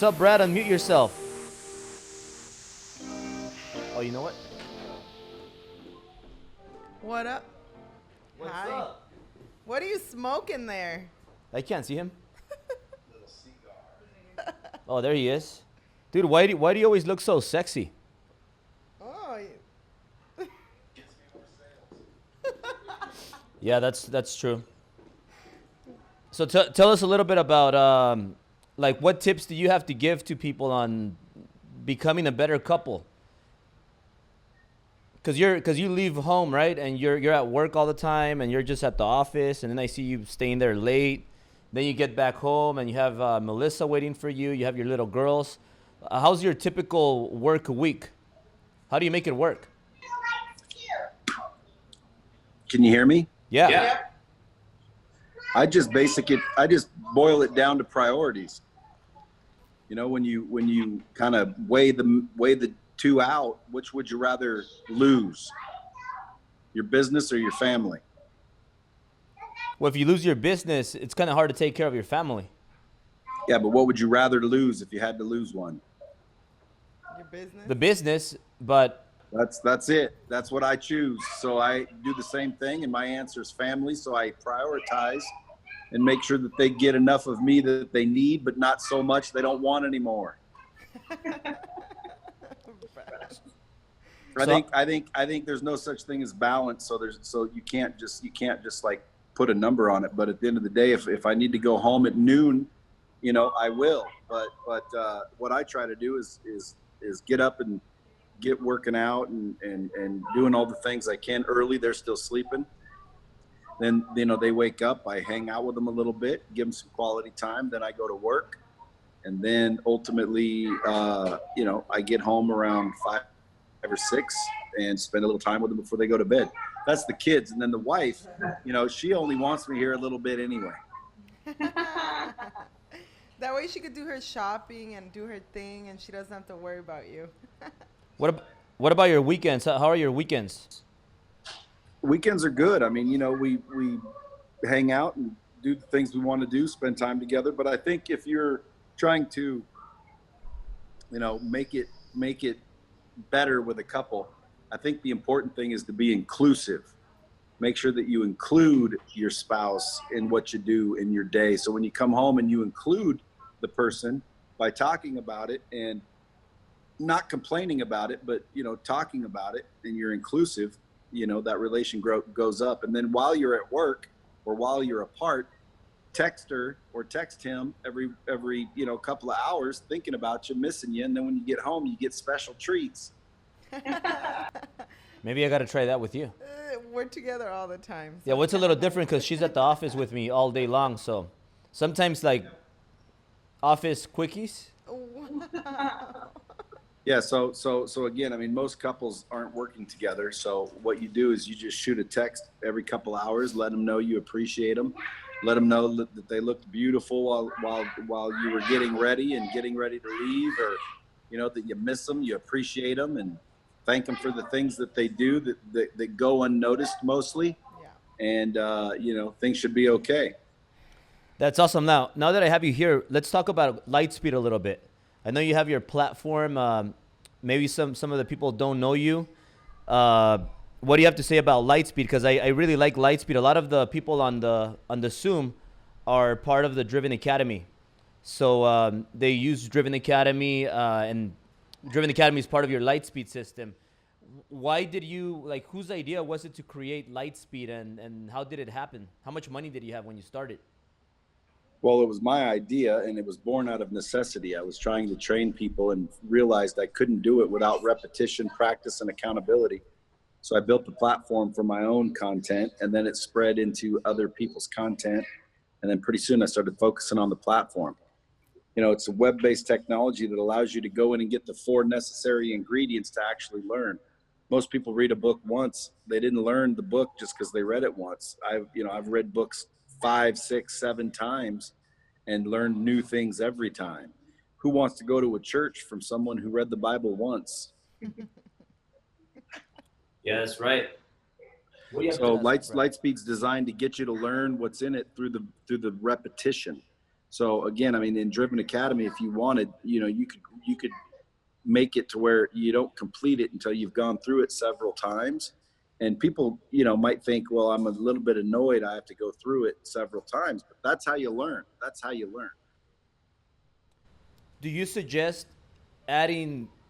What's up, Brad? Unmute yourself. Oh, you know what? What up? What's Hi. up? What are you smoking there? I can't see him. Oh, there he is. Dude, why do you always look so sexy? Oh, Yeah, that's true. So tell us a little bit about like what tips do you have to give to people on becoming a better couple? Cause you leave home, right, and you're at work all the time, and you're just at the office, and then I see you staying there late. Then you get back home, and you have Melissa waiting for you. You have your little girls. How's your typical work week? How do you make it work? Can you hear me? Yeah. yep. I just boil it down to priorities. You know, when you kind of weigh the two out, which would you rather lose? Your business or your family? Well, if you lose your business, it's kind of hard to take care of your family. Yeah, but what would you rather lose if you had to lose one? Your business? The business, but That's it. That's what I choose. So I do the same thing, and my answer is family. So I prioritize and make sure that they get enough of me that they need, but not so much they don't want anymore. I think there's no such thing as balance. So you can't just like put a number on it. But at the end of the day, if I need to go home at noon, you know, I will. But what I try to do is get up and get working out and doing all the things I can early. They're still sleeping. Then, you know, they wake up, I hang out with them a little bit, give them some quality time. Then I go to work. And then ultimately, you know, I get home around 5 or 6 and spend a little time with them before they go to bed. That's the kids. And then the wife, you know, she only wants me here a little bit anyway. That way she could do her shopping and do her thing, and she doesn't have to worry about you. what about your weekends? How are your weekends? Weekends are good. I mean, you know, we hang out and do the things we want to do, spend time together. But I think if you're trying to, you know, make it better with a couple, I think the important thing is to be inclusive. Make sure that you include your spouse in what you do in your day. So when you come home and you include the person by talking about it and not complaining about it, but, you know, talking about it, and you're inclusive, you know, that goes up. And then while you're at work or while you're apart, text her or text him every you know, couple of hours thinking about you, missing you. And then when you get home, you get special treats. Maybe I got to try that with you. We're together all the time. Yeah, what's a little different because she's at the office with me all day long. So sometimes like office quickies. Yeah. So again, I mean, most couples aren't working together. So what you do is you just shoot a text every couple hours, let them know you appreciate them, let them know that they looked beautiful while you were getting ready to leave, or, you know, that you miss them, you appreciate them, and thank them for the things that they do that go unnoticed mostly. Yeah. And, you know, things should be okay. That's awesome. Now that I have you here, let's talk about Lightspeed a little bit. I know you have your platform. Maybe some of the people don't know you. What do you have to say about Lightspeed? Because I really like Lightspeed. A lot of the people on the Zoom are part of the Driven Academy. So they use Driven Academy, and Driven Academy is part of your Lightspeed system. Why did you, like, whose idea was it to create Lightspeed, and how did it happen? How much money did you have when you started? Well, it was my idea, and it was born out of necessity. I was trying to train people and realized I couldn't do it without repetition, practice, and accountability. So I built the platform for my own content, and then it spread into other people's content. And then pretty soon I started focusing on the platform. You know, it's a web-based technology that allows you to go in and get the 4 necessary ingredients to actually learn. Most people read a book once. They didn't learn the book just because they read it once. I've read books 5, 6, 7 times and learned new things every time. Who wants to go to a church from someone who read the Bible once? Yeah, that's right. So Lightspeed's designed to get you to learn what's in it through the repetition. So again, I mean, in Driven Academy, if you wanted, you could make it to where you don't complete it until you've gone through it several times. And people, might think, well, I'm a little bit annoyed I have to go through it several times, but that's how you learn. That's how you learn. Do you suggest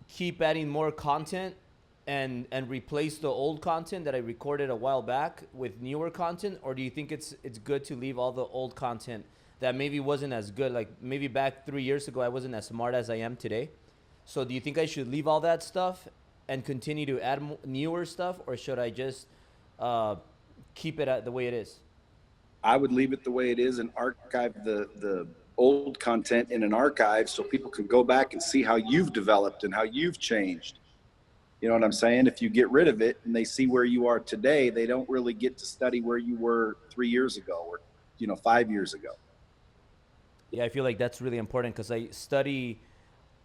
keep adding more content and replace the old content that I recorded a while back with newer content, or do you think it's good to leave all the old content that maybe wasn't as good? Like maybe back 3 years ago, I wasn't as smart as I am today. So do you think I should leave all that stuff and continue to add newer stuff, or should I just keep it at the way it is? I would leave it the way it is and archive the old content in an archive so people can go back and see how you've developed and how you've changed. You know what I'm saying? If you get rid of it and they see where you are today, they don't really get to study where you were 3 years ago or 5 years ago. Yeah, I feel like that's really important because I study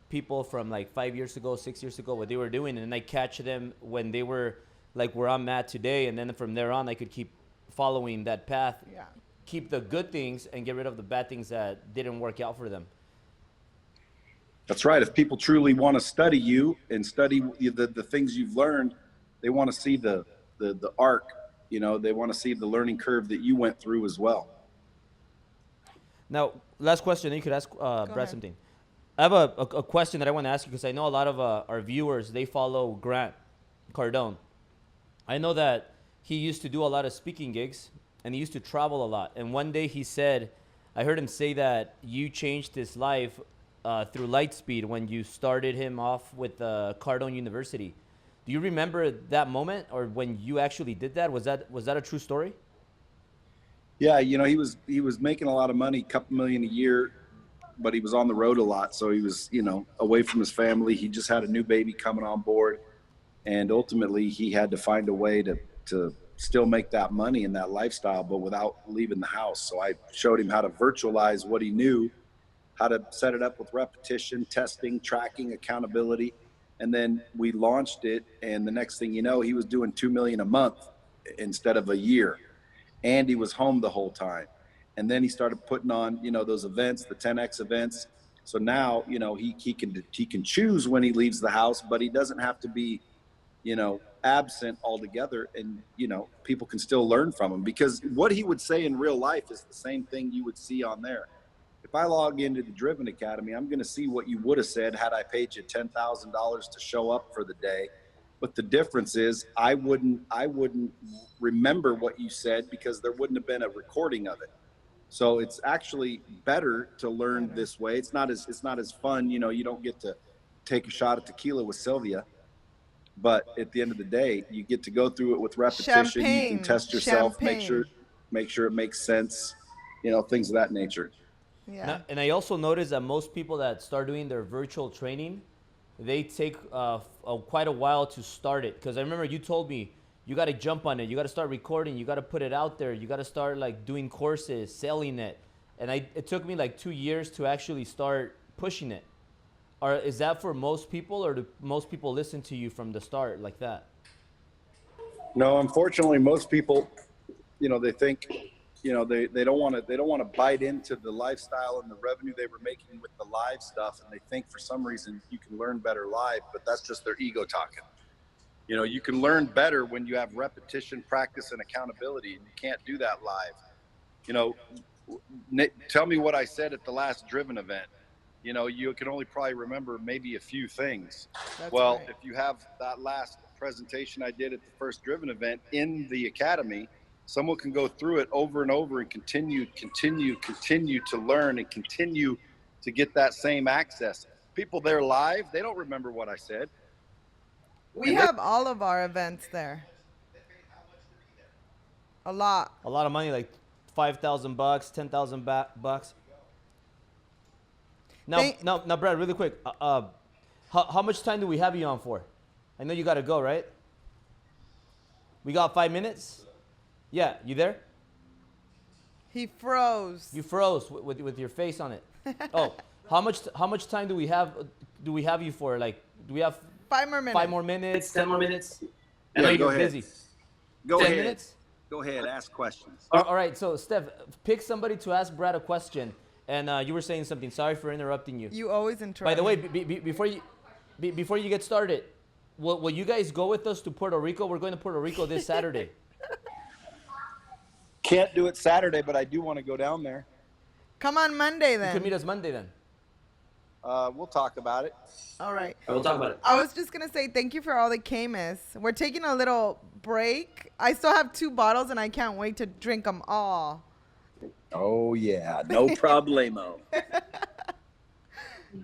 people from like 5 years ago, 6 years ago, what they were doing, and then I catch them when they were like where I'm at today, and then from there on, I could keep following that path, Yeah. keep the good things, and get rid of the bad things that didn't work out for them. That's right. If people truly want to study you and study the things you've learned, they want to see the arc. They want to see the learning curve that you went through as well. Now, last question, you could ask Brad ahead. something. I have a question that I want to ask you because I know a lot of our viewers, they follow Grant Cardone. I know that he used to do a lot of speaking gigs and he used to travel a lot. And one day he said, I heard him say that you changed his life through Lightspeed when you started him off with Cardone University. Do you remember that moment, or when you actually did that? Was that a true story? Yeah, he was making a lot of money, a couple million a year, but he was on the road a lot. So he was, away from his family. He just had a new baby coming on board. And ultimately he had to find a way to still make that money and that lifestyle, but without leaving the house. So I showed him how to virtualize what he knew, how to set it up with repetition, testing, tracking, accountability. And then we launched it. And the next thing you know, he was doing 2 million a month instead of a year. And he was home the whole time. And then he started putting on, those events, the 10X events. So now, he can choose when he leaves the house, but he doesn't have to be, absent altogether. And, people can still learn from him, because what he would say in real life is the same thing you would see on there. If I log into the Driven Academy, I'm going to see what you would have said had I paid you $10,000 to show up for the day. But the difference is I wouldn't remember what you said because there wouldn't have been a recording of it. So it's actually better to learn this way. It's not as fun. You don't get to take a shot at tequila with Sylvia, but at the end of the day, you get to go through it with repetition. Champagne. You can test yourself, Champagne. make sure it makes sense, things of that nature. Yeah. And I also noticed that most people that start doing their virtual training, they take quite a while to start it. Because I remember you told me you got to jump on it. You got to start recording. You got to put it out there. You got to start like doing courses, selling it. And it took me like 2 years to actually start pushing it. Or is that for most people, or do most people listen to you from the start like that? No, unfortunately, most people, they think, they don't want to bite into the lifestyle and the revenue they were making with the live stuff, and they think for some reason you can learn better live, but that's just their ego talking. You can learn better when you have repetition, practice, and accountability, and you can't do that live. Tell me what I said at the last Driven event. You can only probably remember maybe a few things. That's Well, right. if you have that last presentation I did at the first Driven event in the academy, someone can go through it over and over and continue to learn and continue to get that same access. People there live, they don't remember what I said. We have all of our events there. A lot. A lot of money, like $5,000, $10,000 bucks. Now, Brad, really quick. How much time do we have you on for? I know you got to go, right? We got 5 minutes. Yeah, you there? He froze. You froze with your face on it. Oh, how much time do we have you for? Like, do we have 5 more minutes. 5 more minutes, 10 more minutes? I Yeah, know go you're ahead. busy. Go 10 ahead. minutes? Go ahead. Ask questions. All right. So, Steph, pick somebody to ask Brad a question, And you were saying something. Sorry for interrupting you. You always interrupt. By the way, me. before you get started, will you guys go with us to Puerto Rico? We're going to Puerto Rico this Saturday. Can't do it Saturday, but I do want to go down there. Come on Monday You then. can meet us Monday then. We'll talk about it. All right. We'll talk about it. I was just gonna say thank you for all the Camus. We're taking a little break. I still have 2 bottles and I can't wait to drink them all. Oh yeah, no problemo.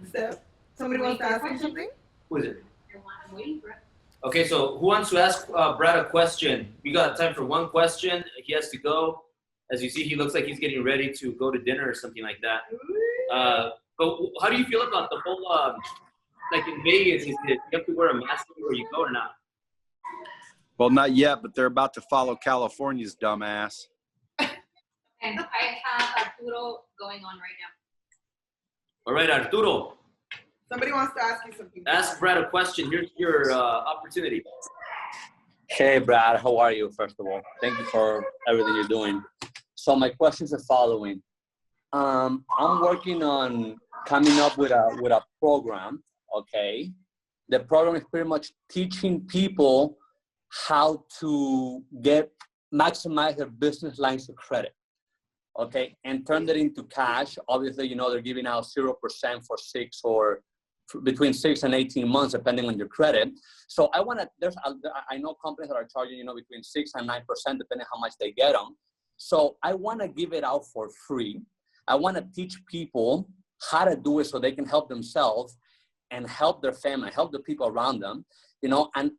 Steph, somebody wants to ask you something? Who is it? Okay, so who wants to ask Brad a question? We got time for one question. He has to go. As you see, he looks like he's getting ready to go to dinner or something like that. But how do you feel about the whole, like in Vegas, is it, you have to wear a mask where you go or not? Well, not yet, but they're about to follow California's dumbass. And I have Arturo going on right now. All right, Arturo, Somebody wants to ask you something. ask Brad a question. Here's your opportunity. Hey, Brad, how are you, first of all? Thank you for everything you're doing. So my questions are following. I'm working on coming up with a program, okay? The program is pretty much teaching people how to maximize their business lines of credit, okay? And turn that into cash. Obviously, you know, they're giving out 0% for between 6 and 18 months, depending on your credit. So I know companies that are charging, you know, between 6 and 9%, depending how much they get them. So I want to give it out for free. I want to teach people how to do it so they can help themselves and help their family, help the people around them, you know, and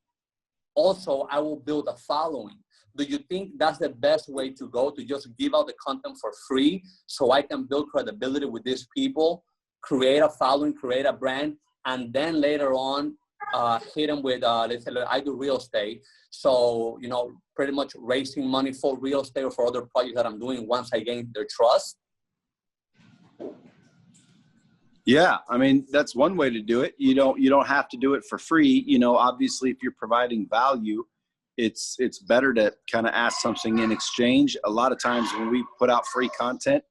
also I will build a following. Do you think that's the best way to go, to just give out the content for free so I can build credibility with these people, create a following, create a brand, and then later on hit them with, let's say I do real estate. So, you know, pretty much raising money for real estate or for other projects that I'm doing once I gain their trust. Yeah, I mean, that's one way to do it. You don't have to do it for free. You know, obviously if you're providing value, it's better to kind of ask something in exchange. A lot of times when we put out free content,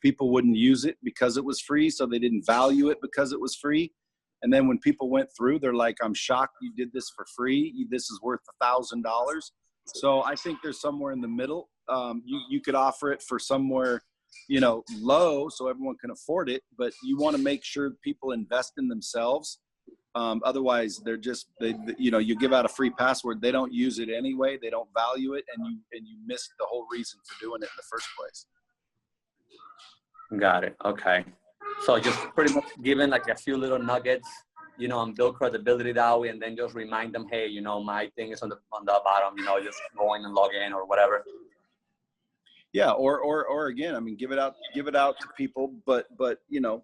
people wouldn't use it because it was free, so they didn't value it because it was free. And then when people went through, they're like, I'm shocked you did this for free. This is worth $1,000. So I think there's somewhere in the middle. You could offer it for somewhere, you know, low so everyone can afford it, but you want to make sure people invest in themselves. Otherwise they're just, you know, you give out a free password, they don't use it anyway, they don't value it, and you miss the whole reason for doing it in the first place. Got it. Okay. So just pretty much giving like a few little nuggets, you know, and build credibility that way, and then just remind them, hey, you know, my thing is on the bottom, you know, just go in and log in or whatever. Yeah, or again, I mean, give it out to people, but you know,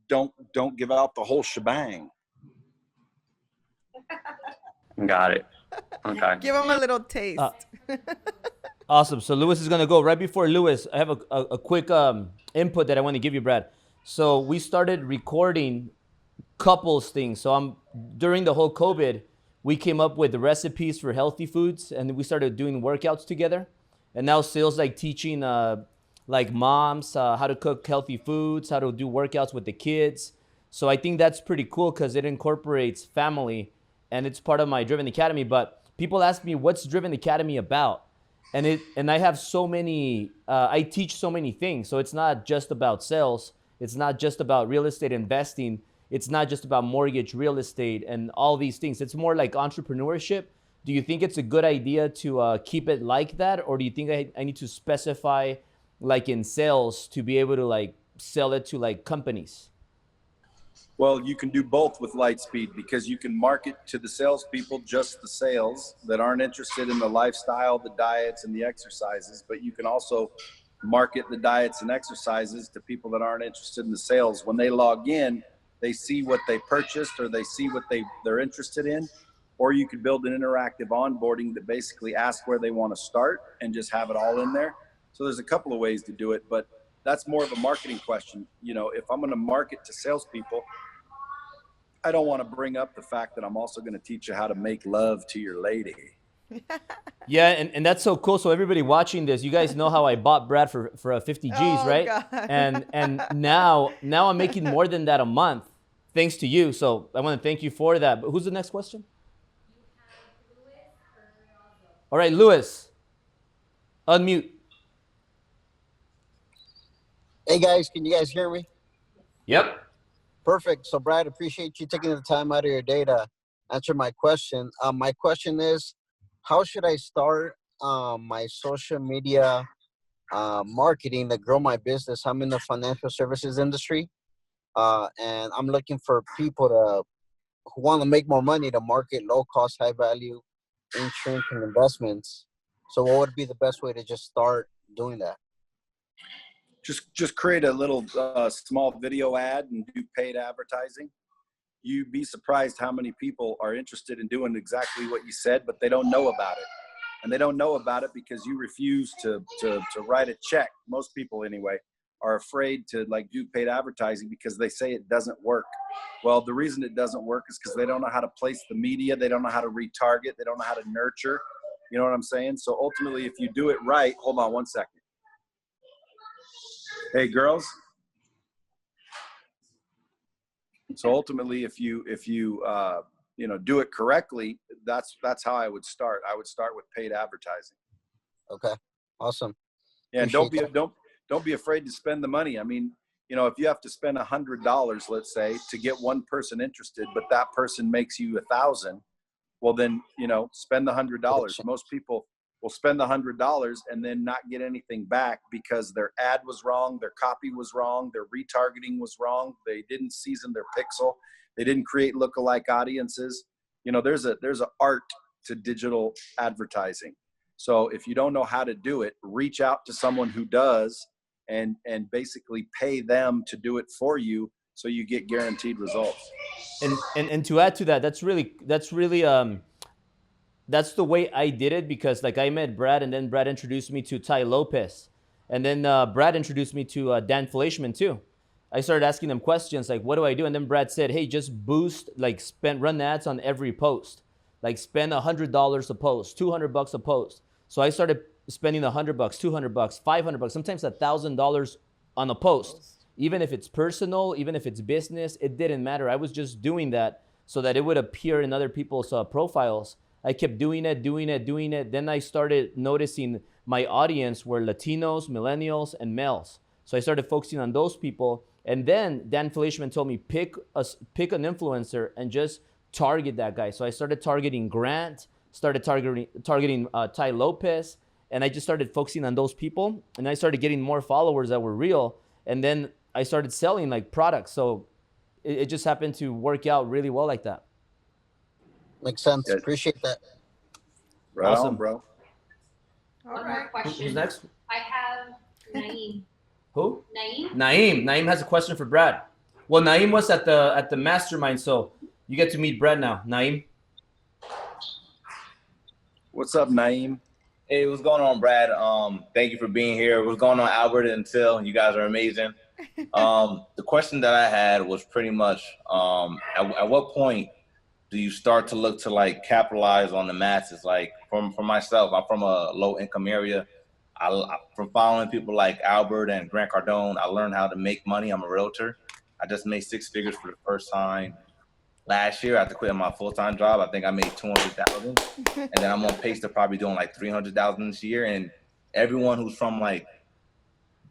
don't give out the whole shebang. Got it. Okay. Give them a little taste. Awesome. So Lewis is gonna go. Right before Lewis, I have a quick input that I want to give you, Brad. So we started recording couples things. So during the whole COVID, we came up with the recipes for healthy foods, and we started doing workouts together. And now Syl's like teaching like moms how to cook healthy foods, how to do workouts with the kids. So I think that's pretty cool because it incorporates family, and it's part of my Driven Academy. But people ask me, what's Driven Academy about? And I have so many, I teach so many things. So it's not just about sales. It's not just about real estate investing. It's not just about mortgage, real estate, and all these things. It's more like entrepreneurship. Do you think it's a good idea to keep it like that? Or do you think I need to specify like in sales to be able to like sell it to like companies? Well, you can do both with Lightspeed, because you can market to the salespeople just the sales that aren't interested in the lifestyle, the diets, and the exercises. But you can also market the diets and exercises to people that aren't interested in the sales. When they log in, they see what they purchased, or they see what they're interested in. Or you could build an interactive onboarding that basically asks where they want to start and just have it all in there. So there's a couple of ways to do it, but that's more of a marketing question. You know, if I'm going to market to salespeople, I don't want to bring up the fact that I'm also going to teach you how to make love to your lady. Yeah, and that's so cool. So everybody watching this, you guys know how I bought Brad for a 50 G's, Oh, right? God. And now I'm making more than that a month, thanks to you. So I want to thank you for that. But who's the next question? All right, Lewis, unmute. Hey guys, can you guys hear me? Yep. Perfect. So Brad, appreciate you taking the time out of your day to answer my question. My question is, how should I start my social media marketing to grow my business? I'm in the financial services industry, and I'm looking for people who want to make more money to market low cost, high value insurance and investments. So what would be the best way to just start doing that? Just create a little small video ad and do paid advertising. You'd be surprised how many people are interested in doing exactly what you said, but they don't know about it. And they don't know about it because you refuse to write a check. Most people anyway are afraid to like do paid advertising because they say it doesn't work. Well, the reason it doesn't work is because they don't know how to place the media. They don't know how to retarget. They don't know how to nurture. You know what I'm saying? So ultimately, if you do it right, hold on one second. Hey, girls. So ultimately, if you do it correctly, that's how I would start. I would start with paid advertising. Okay, awesome. Yeah, and Appreciate don't be afraid to spend the money. I mean, if you have to spend $100, let's say, to get one person interested, but that person makes you 1,000, well then, spend the $100. Most people will spend the $100 and then not get anything back because their ad was wrong, their copy was wrong, their retargeting was wrong, they didn't season their pixel, they didn't create lookalike audiences. There's a art to digital advertising. So if you don't know how to do it, reach out to someone who does and basically pay them to do it for you so you get guaranteed results. And to add to that, that's really that's the way I did it, because like I met Brad, and then Brad introduced me to Ty Lopez, and then Brad introduced me to Dan Fleischman too. I started asking them questions like, what do I do? And then Brad said, hey, just boost, like run ads on every post, like spend $100 a post, $200 a post. So I started spending $100, $200, $500, sometimes $1,000 on a post. Even if it's personal, even if it's business, it didn't matter. I was just doing that so that it would appear in other people's profiles. I kept doing it. Then I started noticing my audience were Latinos, millennials, and males. So I started focusing on those people. And then Dan Fleischman told me, pick an influencer and just target that guy. So I started targeting Grant, started targeting Ty Lopez, and I just started focusing on those people. And I started getting more followers that were real. And then I started selling like products. So it just happened to work out really well like that. Makes sense. Yeah. Appreciate that. Right Awesome. on, bro. All One right. more question. Who's next? I have Naeem. Who? Naeem? Naeem has a question for Brad. Well, Naeem was at the Mastermind, so you get to meet Brad now. Naeem. What's up, Naeem? Hey, what's going on, Brad? Thank you for being here. What's going on, Albert and Syl? You guys are amazing. The question that I had was pretty much, at what point do you start to look to like capitalize on the masses? Like for myself, I'm from a low income area. From following people like Albert and Grant Cardone, I learned how to make money. I'm a realtor. I just made 6 figures for the first time last year after quitting my full-time job. I think I made 200,000, and then I'm on pace to probably doing like 300,000 this year. And everyone who's from like,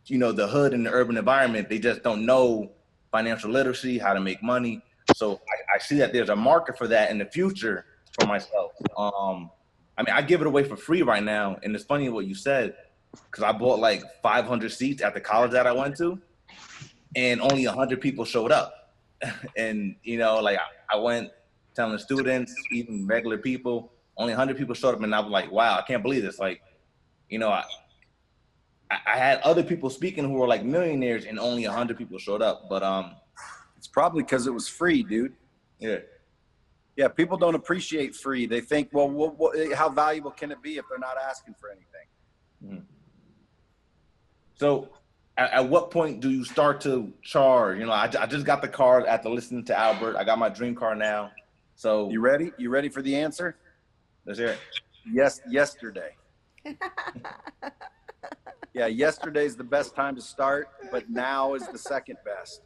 the hood and the urban environment, they just don't know financial literacy, how to make money. So I see that there's a market for that in the future for myself. I give it away for free right now. And it's funny what you said, because I bought like 500 seats at the college that I went to, and only 100 people showed up. And, like I went telling students, even regular people, only 100 people showed up. And I was like, wow, I can't believe this. Like, I had other people speaking who were like millionaires, and only 100 people showed up. But It's probably because it was free, dude. yeah. Yeah, people don't appreciate free. They think, well, how valuable can it be if they're not asking for anything? Mm-hmm. So at what point do you start to charge? I just got the car after listening to Albert. I got my dream car now. So You ready? You ready for the answer? let's hear it. Yes, yesterday. Yeah, yesterday's the best time to start, but now is the second best.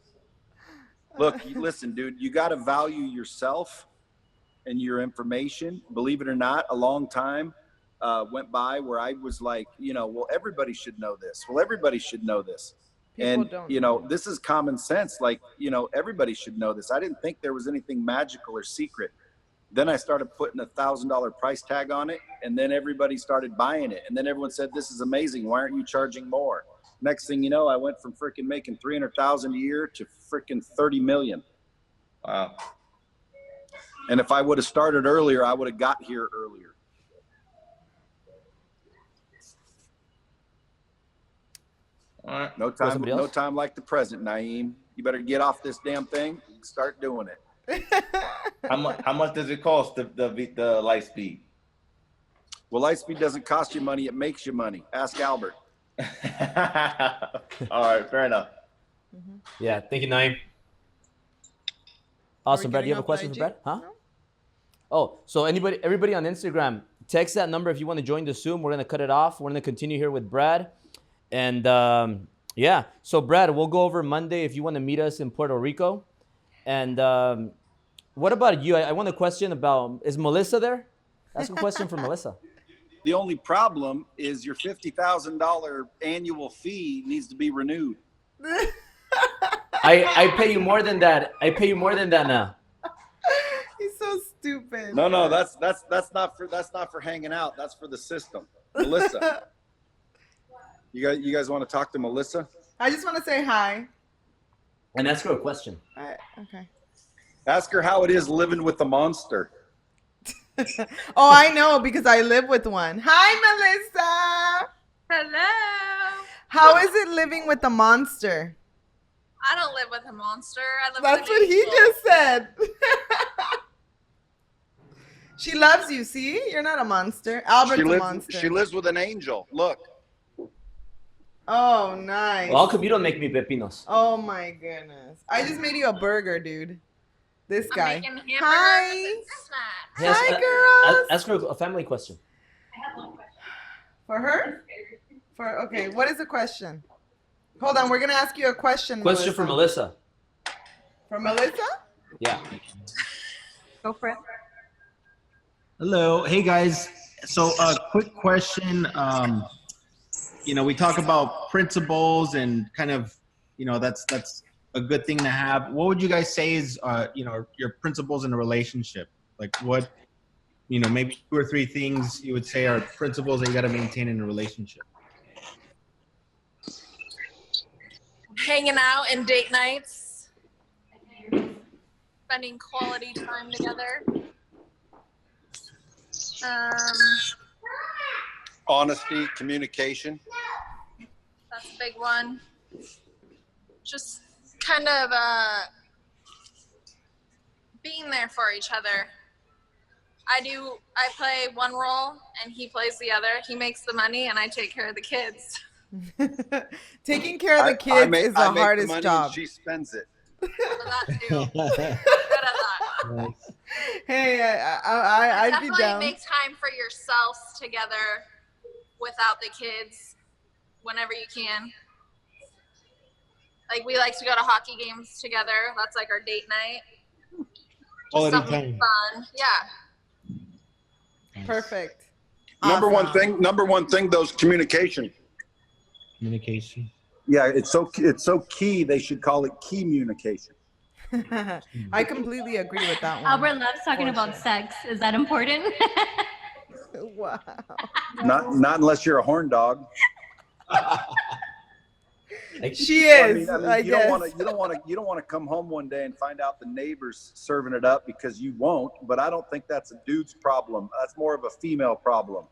Look, listen, dude, you got to value yourself and your information. Believe it or not, a long time went by where I was like, well, everybody should know this. Well, everybody should know this. People And, don't. this is common sense. Like, everybody should know this. I didn't think there was anything magical or secret. Then I started putting $1,000 price tag on it, and then everybody started buying it. And then everyone said, this is amazing. Why aren't you charging more? Next thing you know, I went from freaking making 300,000 a year to freaking 30 million. Wow. And if I would have started earlier, I would have got here earlier. All right. No time like the present, Naeem. You better get off this damn thing and start doing it. How much does it cost the light speed? Well, Lightspeed doesn't cost you money; it makes you money. Ask Albert. All right, fair enough. Yeah, thank you, Naeem. Awesome, Brad. Do you have a question for Brad? Huh? No? Oh, so everybody on Instagram, text that number if you want to join the Zoom. We're gonna cut it off. We're gonna continue here with Brad, and yeah. So Brad, we'll go over Monday if you want to meet us in Puerto Rico. And what about you? I want a question about, is Melissa there? Ask a question for Melissa. The only problem is your $50,000 annual fee needs to be renewed. I pay you more than that. I pay you more than that now. He's so stupid. No, that's not for hanging out. That's for the system. Melissa, you guys want to talk to Melissa? I just want to say hi. And ask her a question. Okay. Ask her how it is living with the monster. Oh, I know because I live with one. Hi, Melissa. Hello. How is it living with the monster? I don't live with a monster. I live That's with an what he angel. just said. She loves you. See, you're not a monster. Albert's a monster. She lives with an angel. Look. Oh, nice. Well, how come you don't make me pepinos? Oh my goodness! I just made you a burger, dude. This guy. I'm making hamburgers Hi. and snacks. Yes, Hi, girls. Ask her a family question. I have one question. For her? Okay, what is the question? Hold on, we're gonna ask you a question. Question for Melissa. For Melissa? Yeah. Go for it. Hello. Hey, guys. So a quick question. We talk about principles and kind of, that's a good thing to have. What would you guys say is, your principles in a relationship? Like what, maybe 2 or 3 things you would say are principles that you got to maintain in a relationship? Hanging out and date nights. Spending quality time together. Honesty, communication. That's a big one. Just kind of being there for each other. I play one role and he plays the other. He makes the money and I take care of the kids. Taking care of the kids is the hardest money job. And she spends it. So that too. Good at that. Nice. Hey, I'd be Definitely down. make time for yourselves together without the kids whenever you can. Like we like to go to hockey games together. That's like our date night. Just Quality something time. fun. Yeah. Perfect. Number Awesome. one thing, though, is communication. Communication. Yeah, it's so key. They should call it key communication. I completely agree with that one. Albert loves talking For about sure. sex. Is that important? Wow. Not unless you're a horn dog. She Well, is. I you guess. don't want to come home one day and find out the neighbor's serving it up, because you won't. But I don't think that's a dude's problem. That's more of a female problem.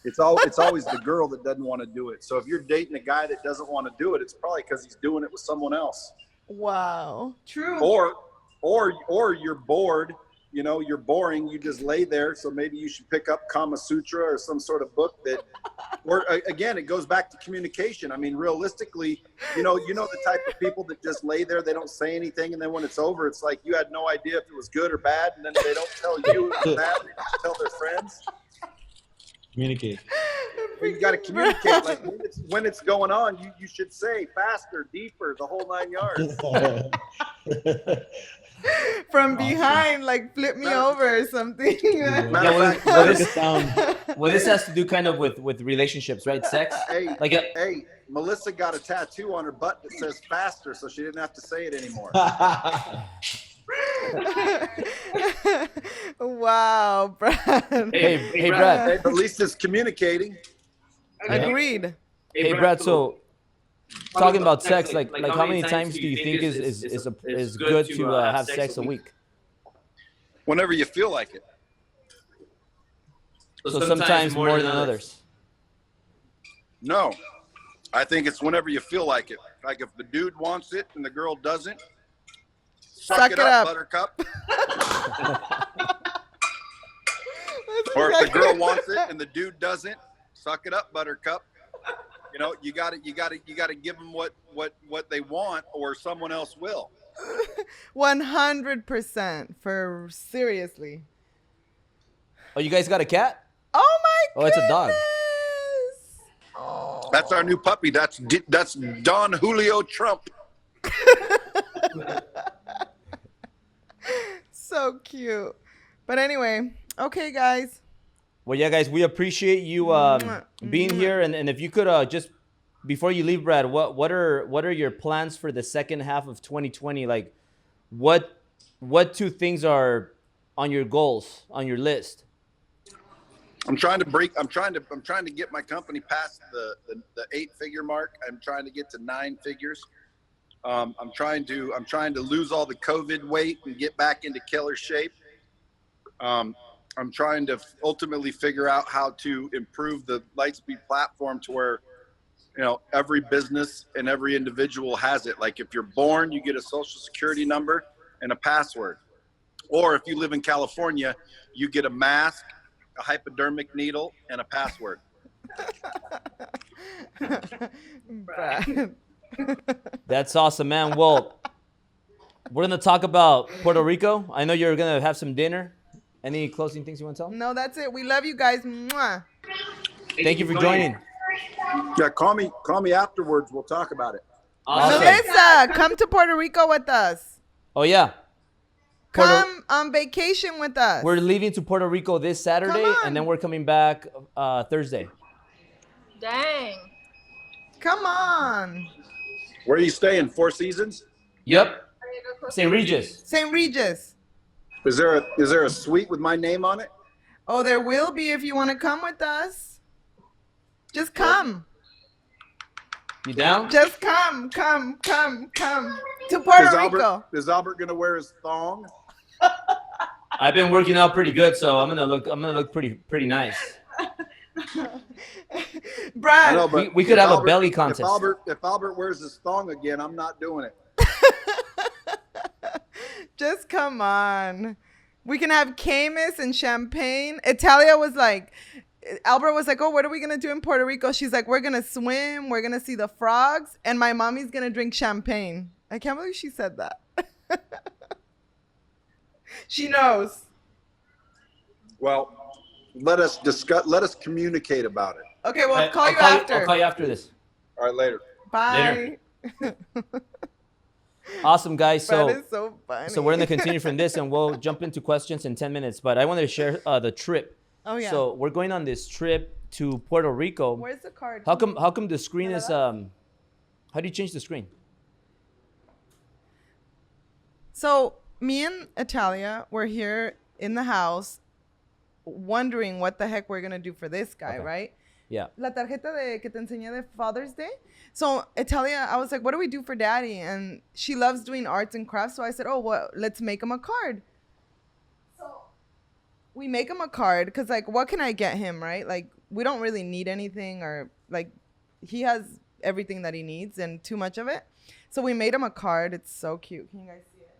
It's always the girl that doesn't want to do it. So if you're dating a guy that doesn't want to do it, it's probably because he's doing it with someone else. Wow. True. Or you're bored. You're boring. You just lay there. So maybe you should pick up Kama Sutra or some sort of book that. Or again, it goes back to communication. I mean, realistically, the type of people that just lay there, they don't say anything, and then when it's over, it's like you had no idea if it was good or bad, and then they don't tell you it was bad. They just tell their friends. Communicate. You got to communicate. Like when it's going on, you should say faster, deeper, the whole 9 yards. From behind, like flip me over or something. Matter of fact, Well, this has to do kind of with relationships, right? Sex. hey, Like hey, Melissa got a tattoo on her butt that says faster, so she didn't have to say it anymore. Wow, Brad. Hey, Brad. At least it's communicating. Agreed. Hey, Brad. So, talking about sex, like how many times do you think is good to have sex a week? Whenever you feel like it. So sometimes more than others. No, I think it's whenever you feel like it. Like if the dude wants it and the girl doesn't, suck it up, buttercup. Or if the girl wants it and the dude doesn't, suck it up, buttercup. You know, you gotta give them what they want, or someone else will. 100% for seriously. Oh, you guys got a cat? Oh my! Oh, it's a dog. Oh. That's our new puppy. That's Don Julio Trump. So cute. But anyway, okay, guys. Well, yeah, guys, we appreciate you being here, and if you could just before you leave, Brad, what are your plans for the second half of 2020? Like, what two things are on your goals on your list? I'm trying to get my company past the 8-figure mark. I'm trying to get to 9 figures. I'm trying to lose all the COVID weight and get back into killer shape. I'm trying to ultimately figure out how to improve the Lightspeed platform to where, you know, every business and every individual has it. Like if you're born, you get a social security number and a password. Or if you live in California, you get a mask, a hypodermic needle, and a password. Brad. That's awesome, man. Well, we're going to talk about Puerto Rico. I know you're going to have some dinner. Any closing things you want to tell? No, that's it. We love you guys. Mwah. Thank you for joining. Yeah, call me afterwards. We'll talk about it. Awesome. Melissa, come to Puerto Rico with us. Oh, yeah. Come on vacation with us. We're leaving to Puerto Rico this Saturday, and then we're coming back Thursday. Dang. Come on. Where are you staying? 4 Seasons? Yep. St. Regis. St. Regis. Is there a suite with my name on it? Oh, there will be if you want to come with us. Just come. You down? Just come to Puerto Rico. Is Albert gonna wear his thong? I've been working out pretty good, so I'm gonna look pretty nice. Brad, I know, but we could have a belly contest. If Albert wears his thong again, I'm not doing it. just come on. We can have Camus and champagne. Italia was like, Albert was like, oh, what are we going to do in Puerto Rico? She's like, we're going to swim. We're going to see the frogs. And my mommy's going to drink champagne. I can't believe she said that. She knows. Well, let us communicate about it. Okay, well, I'll call you after. I'll call you after this. All right, later. Bye. Later. Awesome, guys. That is so funny. So we're going to continue from this, and we'll jump into questions in 10 minutes. But I wanted to share the trip. Oh, yeah. So we're going on this trip to Puerto Rico. Where's the card? How come the screen is how do you change the screen? So me and Italia were here in the house wondering what the heck we're going to do for this guy, right? Yeah. La tarjeta que te enseñé de Father's Day. So Italia, I was like, what do we do for daddy? And she loves doing arts and crafts. So I said, oh, well, let's make him a card. So we make him a card because, like, what can I get him, right? Like, we don't really need anything, or like he has everything that he needs and too much of it. So we made him a card. It's so cute. Can you guys see it?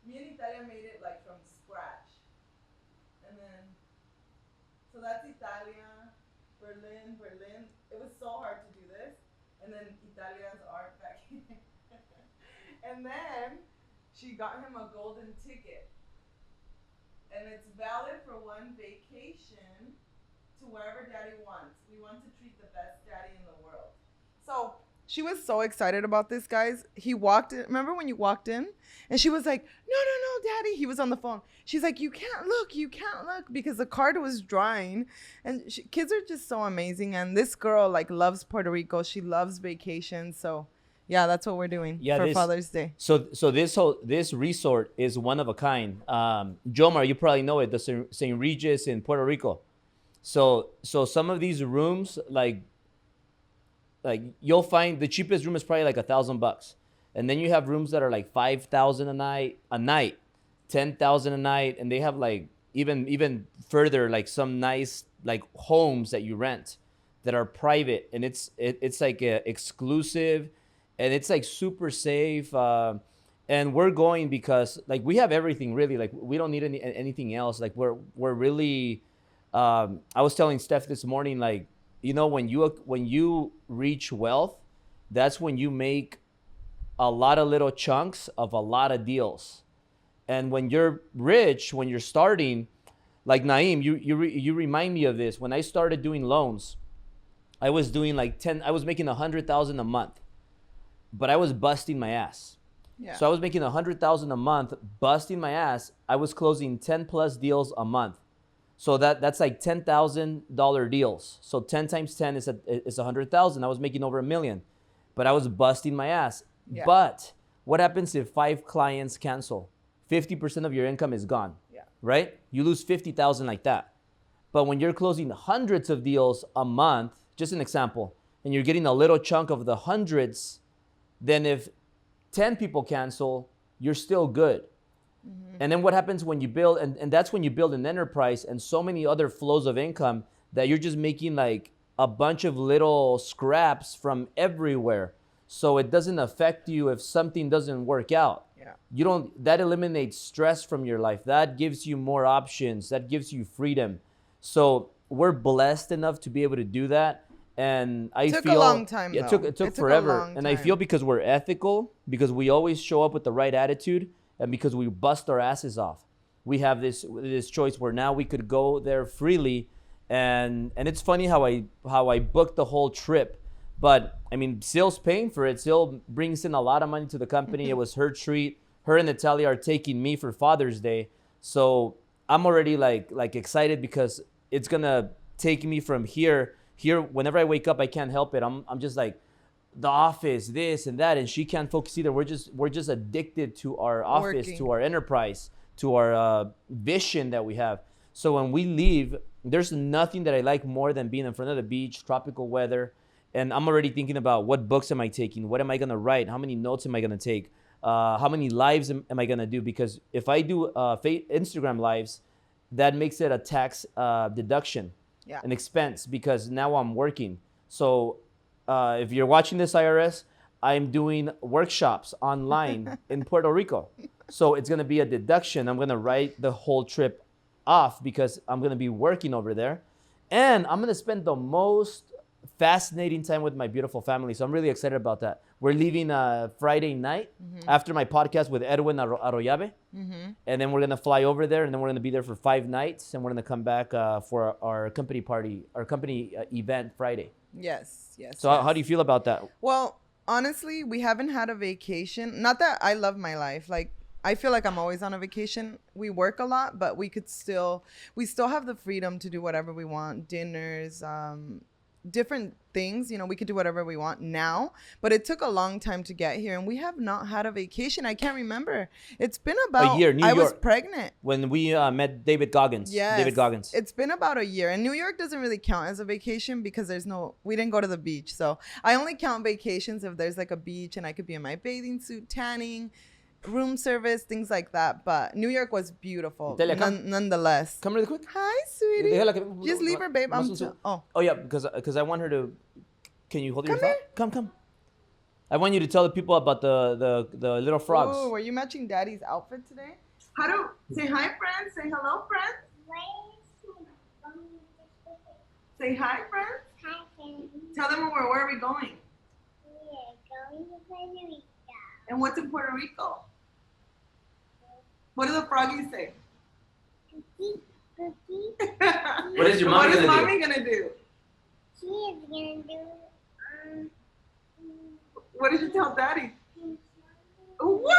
Me and Italia made it like from scratch. And then, so that's Italia, Berlin. It was so hard to do this. And then Italia's art back here. And then she got him a golden ticket. And it's valid for one vacation to wherever daddy wants. We want to treat the best daddy in the world. So she was so excited about this, guys. He walked in. Remember when you walked in? And she was like, no, no, no, daddy. He was on the phone. She's like, you can't look because the card was drying. And kids are just so amazing. And this girl like loves Puerto Rico. She loves vacations. So yeah, that's what we're doing for Father's Day. So this resort is one of a kind. Jomar, you probably know it, the St. Regis in Puerto Rico. So some of these rooms, like you'll find the cheapest room is probably like $1,000, and then you have rooms that are like 5,000 a night, 10,000 a night, and they have like even further, like some nice like homes that you rent that are private, and it's like exclusive, and it's like super safe. And we're going because like we have everything really. Like we don't need anything else. Like we're really. I was telling Steph this morning, like, you know, when you reach wealth, that's when you make a lot of little chunks of a lot of deals. And when you're rich, when you're starting, like Naeem, you remind me of this. When I started doing loans, I was doing like I was making 100,000 a month, but I was busting my ass. Yeah. So I was making 100,000 a month, busting my ass. I was closing 10 plus deals a month. So that's like $10,000 deals. So 10 times 10 is 100,000. I was making over $1 million, but I was busting my ass. Yeah. But what happens if 5 clients cancel? 50% of your income is gone. Yeah. Right? You lose 50,000 like that. But when you're closing hundreds of deals a month, just an example, and you're getting a little chunk of the hundreds, then if 10 people cancel, you're still good. Mm-hmm. And then what happens when you build, and that's when you build an enterprise and so many other flows of income that you're just making like a bunch of little scraps from everywhere. So it doesn't affect you if something doesn't work out. Yeah. That eliminates stress from your life. That gives you more options. That gives you freedom. So we're blessed enough to be able to do that. And I took feel a long time. Yeah, though. it took forever. And I time. feel because we're ethical, because we always show up with the right attitude, and because we bust our asses off, we have this choice where now we could go there freely. And it's funny how I booked the whole trip. But I mean, Syl's paying for it. Syl brings in a lot of money to the company. It was her treat. Her and Natalia are taking me for Father's Day. So I'm already like excited because it's gonna take me from here. Whenever I wake up, I can't help it. I'm just like, the office, this and that, and she can't focus either. We're just addicted to our office, Working. to our enterprise, to our vision that we have. So when we leave, there's nothing that I like more than being in front of the beach, tropical weather, and I'm already thinking about what books am I taking, what am I gonna write, how many notes am I gonna take, how many lives am I gonna do? Because if I do Instagram lives, that makes it a tax deduction, an expense, because now I'm working. So if you're watching this, IRS, I'm doing workshops online in Puerto Rico. So it's going to be a deduction. I'm going to write the whole trip off because I'm going to be working over there. And I'm going to spend the most fascinating time with my beautiful family. So I'm really excited about that. We're leaving Friday night after my podcast with Edwin Arroyave. And then we're going to fly over there, and then we're going to be there for 5 nights. And we're going to come back for our company party, our company event Friday. Yes. So how do you feel about that? Well, honestly, we haven't had a vacation. Not that I love my life. Like, I feel like I'm always on a vacation. We work a lot, but we still have the freedom to do whatever we want. Dinners, different things. You know, we could do whatever we want now. But it took a long time to get here, and we have not had a vacation. I can't remember. It's been about a year. New I York. was pregnant When we met David Goggins. Yes. David Goggins. It's been about a year. And New York doesn't really count as a vacation because we didn't go to the beach. So I only count vacations if there's like a beach and I could be in my bathing suit, tanning, room service, things like that. But New York was beautiful nonetheless. Come really quick. Hi, sweetie. Just leave her, babe. Oh yeah, because I want her to. Can you hold your Come thought? Come. I want you to tell the people about the little frogs. Oh, were you matching Daddy's outfit today? Say hi, friends. Say hello, friends. Say hi, friends. Hi, friends. Tell them where are we going? We're going to Puerto Rico. And what's in Puerto Rico? What do the froggies say? Cookie, cookie. What is your What mommy is gonna mommy do? gonna do? She is gonna do What did you tell daddy? What?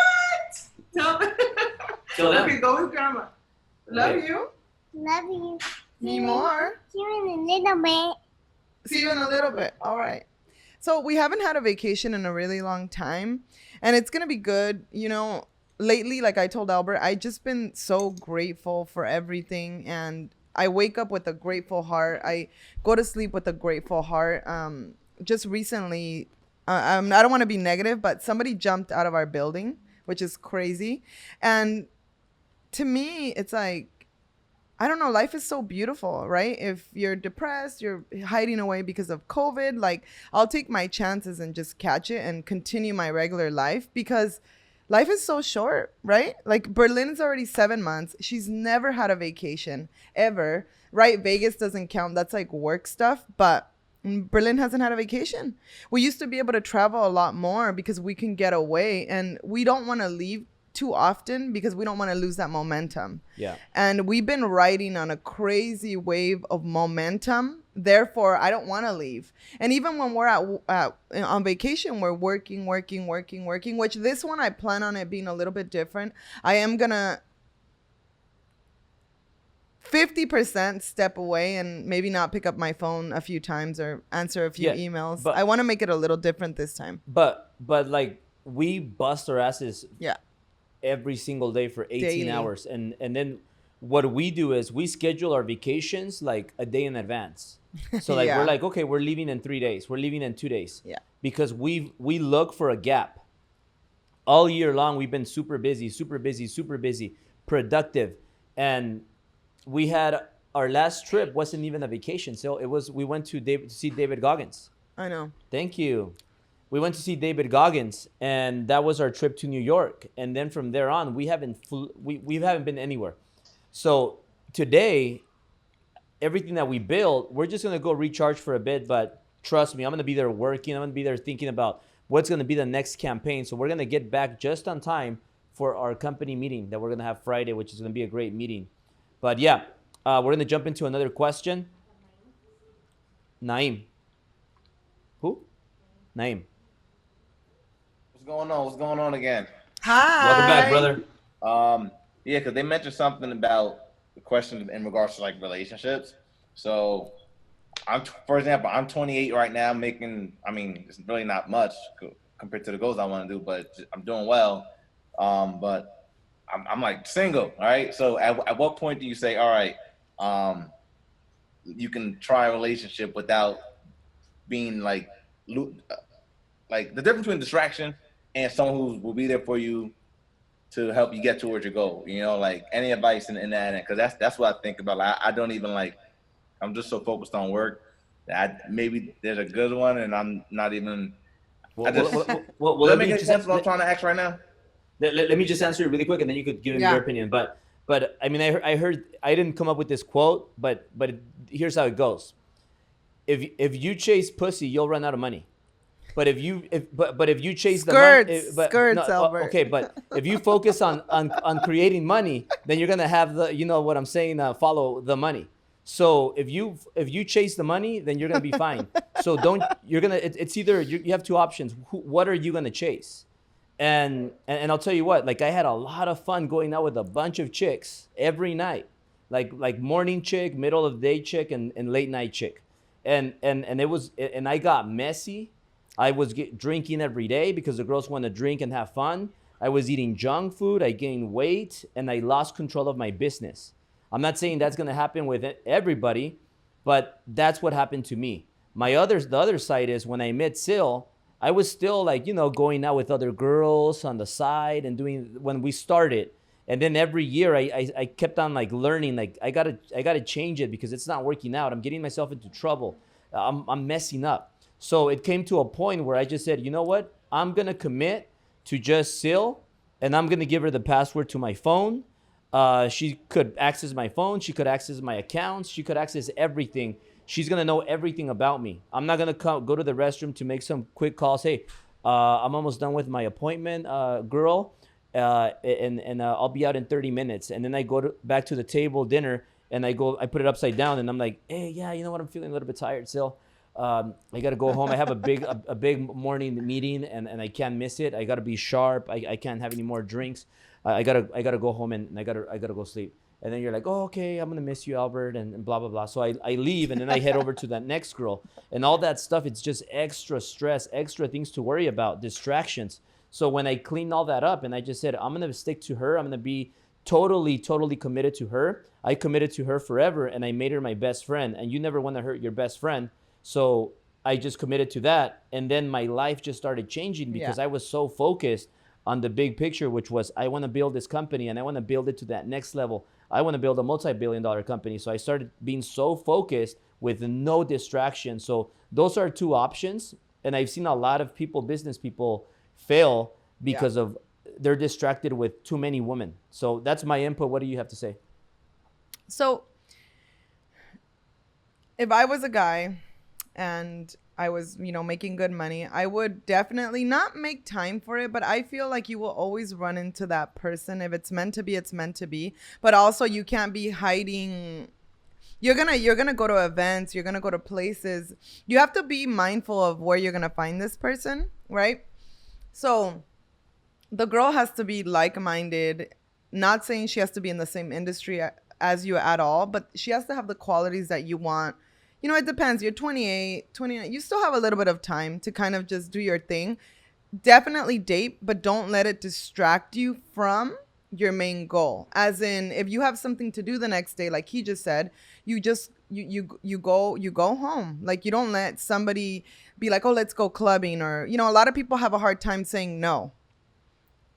Tell them. Tell them. Okay, go with grandma. Love Okay. you. love you. Me more. See you in a little bit. See you in a little bit. All right. So we haven't had a vacation in a really long time, and it's gonna be good. You know, lately, like I told Albert, I just been so grateful for everything, and I wake up with a grateful heart. I go to sleep with a grateful heart. Just recently, I don't want to be negative, but somebody jumped out of our building, which is crazy, and to me, it's like, I don't know, life is so beautiful, right? If you're depressed, you're hiding away because of COVID, like I'll take my chances and just catch it and continue my regular life because life is so short, right? Like Berlin's already 7 months. She's never had a vacation ever, right? Vegas doesn't count. That's like work stuff, but Berlin hasn't had a vacation. We used to be able to travel a lot more because we can get away, and we don't want to leave too often because we don't want to lose that momentum. Yeah. And we've been riding on a crazy wave of momentum. Therefore, I don't want to leave. And even when we're on vacation, we're working, which this one I plan on it being a little bit different. I am going to 50% step away and maybe not pick up my phone a few times or answer a few Yeah, emails. but- I want to make it a little different this time. But like we bust our asses Yeah. every single day for 18 Daily. hours, and then what we do is we schedule our vacations like a day in advance. So like Yeah. we're like, okay, we're leaving in 3 days, we're leaving in 2 days. Yeah. Because we look for a gap. All year long we've been super busy, productive, and we had our last trip wasn't even a vacation. So we went to see David Goggins. I know. Thank you. We went to see David Goggins, and that was our trip to New York. And then from there on, we haven't been anywhere. So today, everything that we built, we're just gonna go recharge for a bit. But trust me, I'm gonna be there working. I'm gonna be there thinking about what's gonna be the next campaign. So we're gonna get back just on time for our company meeting that we're gonna have Friday, which is gonna be a great meeting. But yeah, we're gonna jump into another question. Naim. Who? Naim. What's going on? What's going on again? Hi. Welcome back, brother. Yeah, because they mentioned something about the question in regards to like relationships. So, for example, I'm 28 right now, making. I mean, it's really not much compared to the goals I want to do, but I'm doing well. But I'm like single, all right. So, at what point do you say, all right, you can try a relationship without being like the difference between distraction and someone who will be there for you to help you get towards your goal, you know, like any advice in that end, because that's what I think about. Like, I don't even like, I'm just so focused on work that maybe there's a good one and I'm not even. Well, Does let that me make just sense what I'm trying to ask right now? let me just answer it really quick, and then you could give me Yeah. your opinion. But I mean, I heard, I didn't come up with this quote, but here's how it goes. If you chase pussy, you'll run out of money. But if you chase the money, Skirts, Albert. okay, but if you focus on creating money, then you're gonna have the, you know what I'm saying, follow the money. So if you chase the money, then you're gonna be fine. So it's either you have two options. What are you gonna chase? And I'll tell you what, like I had a lot of fun going out with a bunch of chicks every night, like morning chick, middle of the day chick, and late night chick, and I got messy. I was drinking every day because the girls want to drink and have fun. I was eating junk food. I gained weight, and I lost control of my business. I'm not saying that's going to happen with everybody, but that's what happened to me. The other side is when I met Syl, I was still like, you know, going out with other girls on the side and doing when we started. And then every year I kept on like learning, like I gotta change it because it's not working out. I'm getting myself into trouble. I'm messing up. So it came to a point where I just said, you know what? I'm going to commit to just Syl, and I'm going to give her the password to my phone. She could access my phone. She could access my accounts. She could access everything. She's going to know everything about me. I'm not going to go to the restroom to make some quick calls. Hey, I'm almost done with my appointment, girl, and I'll be out in 30 minutes. And then I go back to the table, dinner, and I put it upside down, and I'm like, hey, yeah, you know what? I'm feeling a little bit tired still. I got to go home. I have a big morning meeting, and I can't miss it. I got to be sharp. I can't have any more drinks. I gotta go home, and I gotta go sleep. And then you're like, oh, okay, I'm gonna miss you, Albert, and blah blah blah. So I leave, and then I head over to that next girl, and all that stuff. It's just extra stress, extra things to worry about, distractions. So when I cleaned all that up, and I just said, I'm gonna stick to her. I'm gonna be totally committed to her. I committed to her forever, and I made her my best friend. And you never want to hurt your best friend, so I just committed to that. And then my life just started changing because I was so focused on the big picture, which was I want to build this company, and I want to build it to that next level. I want to build a multi-billion-dollar company. So I started being so focused with no distraction. So those are two options. And I've seen a lot of business people fail because of they're distracted with too many women. So that's my input. What do you have to say? So if I was a guy and I was, making good money, I would definitely not make time for it, but I feel like you will always run into that person. If it's meant to be, it's meant to be. But also you can't be hiding. You're gonna go to events, you're gonna go to places. You have to be mindful of where you're gonna find this person, right? So the girl has to be like-minded, not saying she has to be in the same industry as you at all, but she has to have the qualities that you want. It depends. You're 28, 29. You still have a little bit of time to kind of just do your thing. Definitely date, but don't let it distract you from your main goal. As in, if you have something to do the next day, like he just said, you go home. Like, you don't let somebody be like, oh, let's go clubbing, or, a lot of people have a hard time saying no,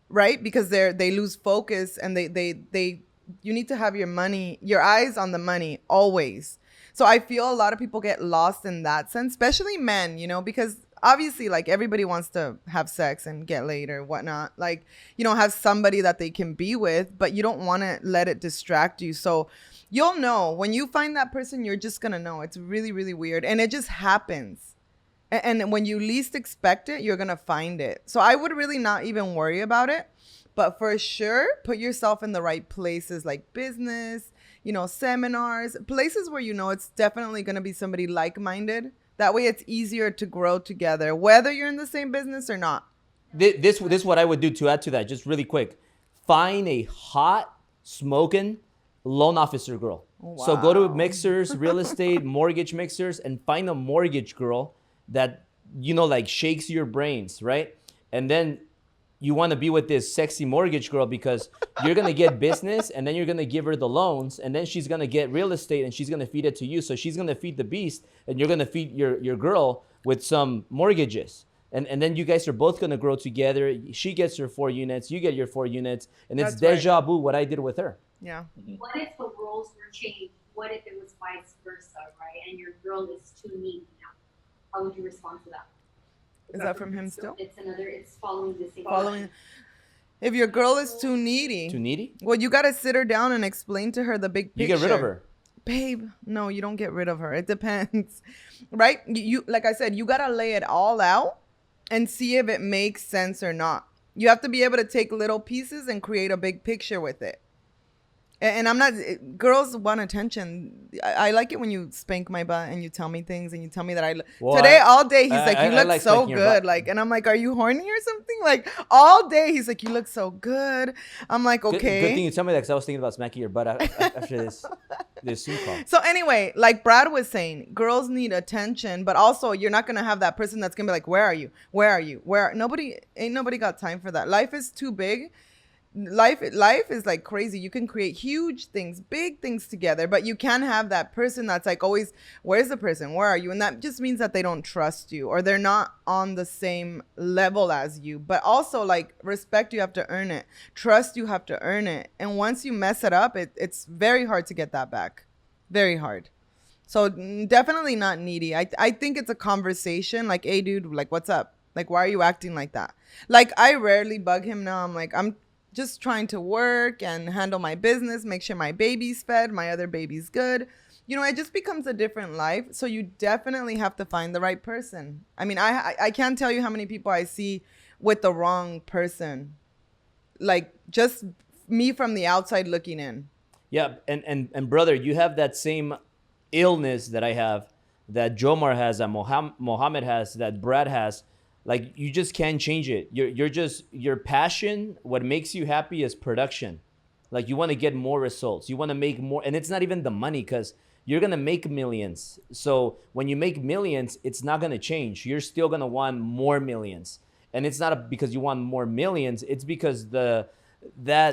right? Because they lose focus, and you need to have your eyes on the money always. So I feel a lot of people get lost in that sense, especially men, because obviously, like, everybody wants to have sex and get laid or whatnot. Like, have somebody that they can be with, but you don't want to let it distract you. So you'll know when you find that person, you're just going to know. It's really, really weird. And it just happens. And when you least expect it, you're going to find it. So I would really not even worry about it. But for sure, put yourself in the right places, like business, seminars, places where it's definitely going to be somebody like-minded. That way it's easier to grow together, whether you're in the same business or not. This is what I would do to add to that, just really quick. Find a hot, smoking loan officer girl. Wow. So go to mixers, real estate, mortgage mixers, and find a mortgage girl that, like, shakes your brains, right? And then you want to be with this sexy mortgage girl because you're going to get business, and then you're going to give her the loans, and then she's going to get real estate, and she's going to feed it to you. So she's going to feed the beast, and you're going to feed your girl with some mortgages. And then you guys are both going to grow together. She gets your 4 units, you get your 4 units, and it's deja vu what I did with her. Yeah. What if the roles were changed? What if it was vice versa, right? And your girl is too needy now? How would you respond to that? Is that from him still? It's following the same. Following. If your girl is too needy. Too needy? Well, you got to sit her down and explain to her the big picture. You get rid of her. Babe, no, you don't get rid of her. It depends, right? You like I said, you got to lay it all out and see if it makes sense or not. You have to be able to take little pieces and create a big picture with it. And I'm not, girls want attention. I like it when you spank my butt and you tell me things and you tell me that all day he's like, you look so good. Like, and I'm like, are you horny or something? Like, all day he's like, you look so good. I'm like, okay. Good thing you tell me that, because I was thinking about smacking your butt after this Zoom call. So anyway, like Brad was saying, girls need attention, but also you're not going to have that person that's going to be like, where are you? Where are you? Ain't nobody got time for that. Life is too big. Life is like crazy. You can create huge things, big things together, but you can have that person that's like always, where's the person? Where are you? And that just means that they don't trust you, or they're not on the same level as you. But also, like, respect, you have to earn it. Trust, you have to earn it. And once you mess it up, it's very hard to get that back. Very hard. So definitely not needy. I think it's a conversation, like, hey dude, like, what's up? Like, why are you acting like that? Like, I rarely bug him now. I'm just trying to work and handle my business, make sure my baby's fed, my other baby's good. It just becomes a different life. So you definitely have to find the right person. I mean, I can't tell you how many people I see with the wrong person. Like, just me from the outside looking in. Yeah, and brother, you have that same illness that I have, that Jomar has, that Mohammed has, that Brad has. Like, you just can't change it. You're just, your passion, what makes you happy is production. Like, you want to get more results. You want to make more, and it's not even the money, because you're gonna make millions. So when you make millions, it's not gonna change. You're still gonna want more millions, and it's not because you want more millions. It's because that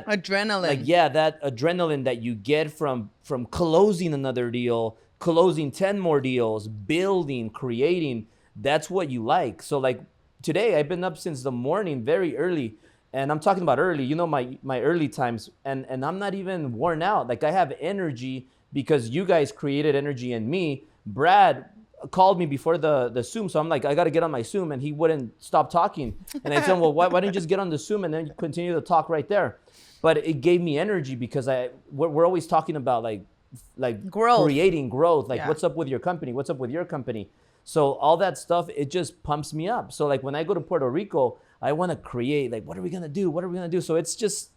Adrenaline. like, yeah, that adrenaline that you get from closing another deal, closing 10 more deals, building, creating, that's what you like. So like today, I've been up since the morning, very early, and I'm talking about early, you know, my early times, and I'm not even worn out. Like, I have energy because you guys created energy in me. Brad called me before the Zoom, so I'm like, I got to get on my Zoom, and he wouldn't stop talking. And I told him, well, why don't you just get on the Zoom and then continue to talk right there? But it gave me energy because we're always talking about like Growth. creating growth, like Yeah. what's up with your company, what's up with your company. So all that stuff, it just pumps me up. So like when I go to Puerto Rico, I want to create, like, what are we gonna do? What are we gonna do? So it's just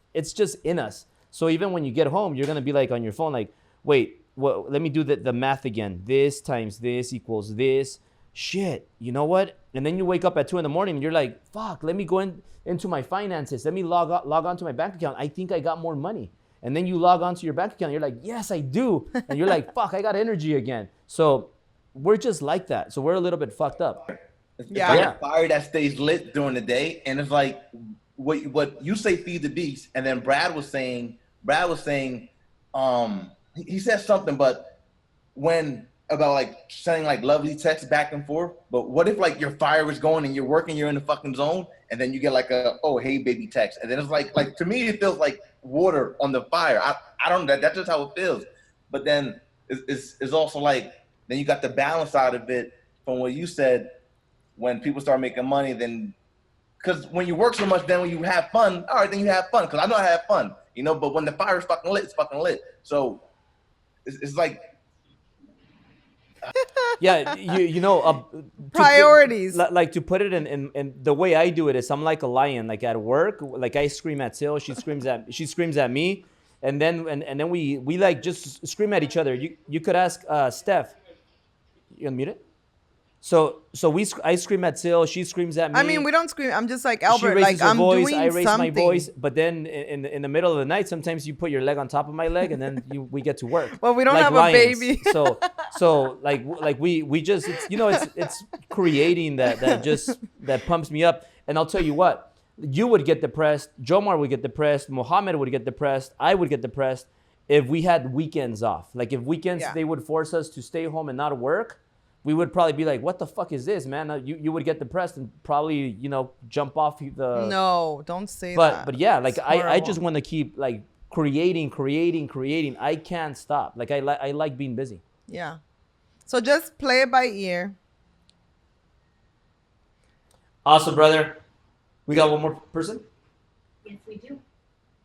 in us. So even when you get home, you're gonna be like on your phone, like, wait, well, let me do the math again. This times this equals this. Shit, you know what? And then you wake up at 2 a.m. and you're like, fuck, let me go into my finances. Let me log on to my bank account. I think I got more money. And then you log on to your bank account. You're like, yes, I do. And you're like, fuck, I got energy again. So we're just like that. So we're a little bit fucked up. It's Yeah. like Yeah. a fire that stays lit during the day, and it's like what you say, feed the beast, and then Brad was saying, he said something, but when about like sending like lovely texts back and forth. But what if like your fire is going and you're working, you're in the fucking zone, and then you get like a oh hey baby text, and then it's like to me it feels like water on the fire. I don't know, that's just how it feels. But then it's also like then you got the balance side of it from what you said. When people start making money, then because when you work so much, then when you have fun, all right, then you have fun. Because I know I have fun, you know. But when the fire is fucking lit, it's fucking lit. So it's like, Yeah, you know, Priorities. like to put it in the way I do it is I'm like a lion. Like at work, like I scream at Syl, she screams at me, and then we like just scream at each other. You could ask Steph. You unmute it. So I scream at Syl, she screams at me. I mean, we don't scream. I'm just like She Albert. raises Like her I'm voice, doing I raise something. my voice, but then in the middle of the night, sometimes you put your leg on top of my leg, and then we get to work. Well, we don't like have lions. a baby. so like we just it's creating that pumps me up. And I'll tell you what, you would get depressed, Jomar would get depressed, Mohammed would get depressed, I would get depressed if we had weekends off. Like if weekends Yeah. they would force us to stay home and not work. We would probably be like, what the fuck is this, man? You would get depressed and probably, jump off the... No, don't say that. But yeah, like It's I horrible. just want to keep like creating. I can't stop. Like I like being busy. Yeah. So just play it by ear. Awesome, brother. We got one more person? Yes, we do.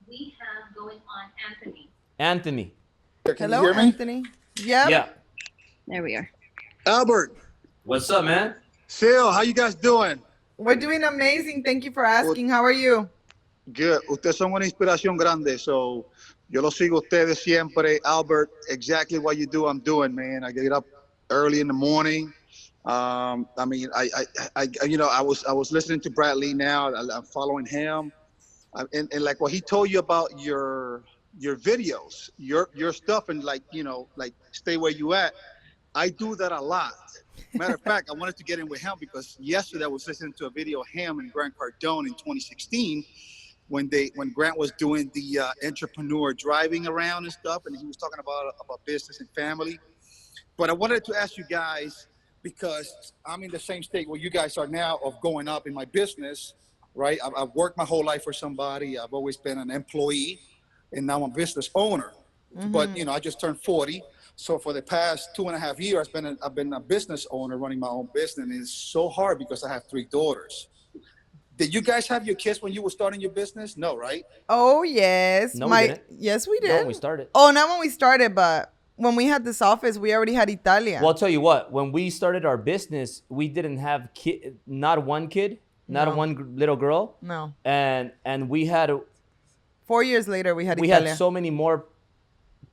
We have going on Anthony. Anthony. Can Hello, you hear me? Anthony. Yep. Yeah. There we are. Albert, What's up, man? Syl, how you guys doing? We're doing amazing. Thank you for asking. How are you? Good. Ustedes son una inspiración grande. So, yo lo sigo ustedes siempre. Albert, exactly what you do, I'm doing, man. I get up early in the morning. I mean, I I was listening to Bradley now. I'm following him, and like what he told you about your videos, your stuff, and like like stay where you at. I do that a lot. Matter of fact, I wanted to get in with him because yesterday I was listening to a video of him and Grant Cardone in 2016 when Grant was doing the entrepreneur driving around and stuff, and he was talking about business and family. But I wanted to ask you guys, because I'm in the same state where you guys are now of going up in my business, right? I've worked my whole life for somebody. I've always been an employee, and now I'm a business owner. Mm-hmm. But I just turned 40. So for the past 2.5 years, I've been a business owner running my own business, and it's so hard because I have 3 daughters. Did you guys have your kids when you were starting your business? No, right? Oh yes. No, we didn't. Yes, we Not did. when we started. Oh, not when we started, but when we had this office, we already had Italia. Well, I'll tell you what. When we started our business, we didn't have not one kid, not No. one little girl, No. and we had 4 years later, we had we Italia. had so many more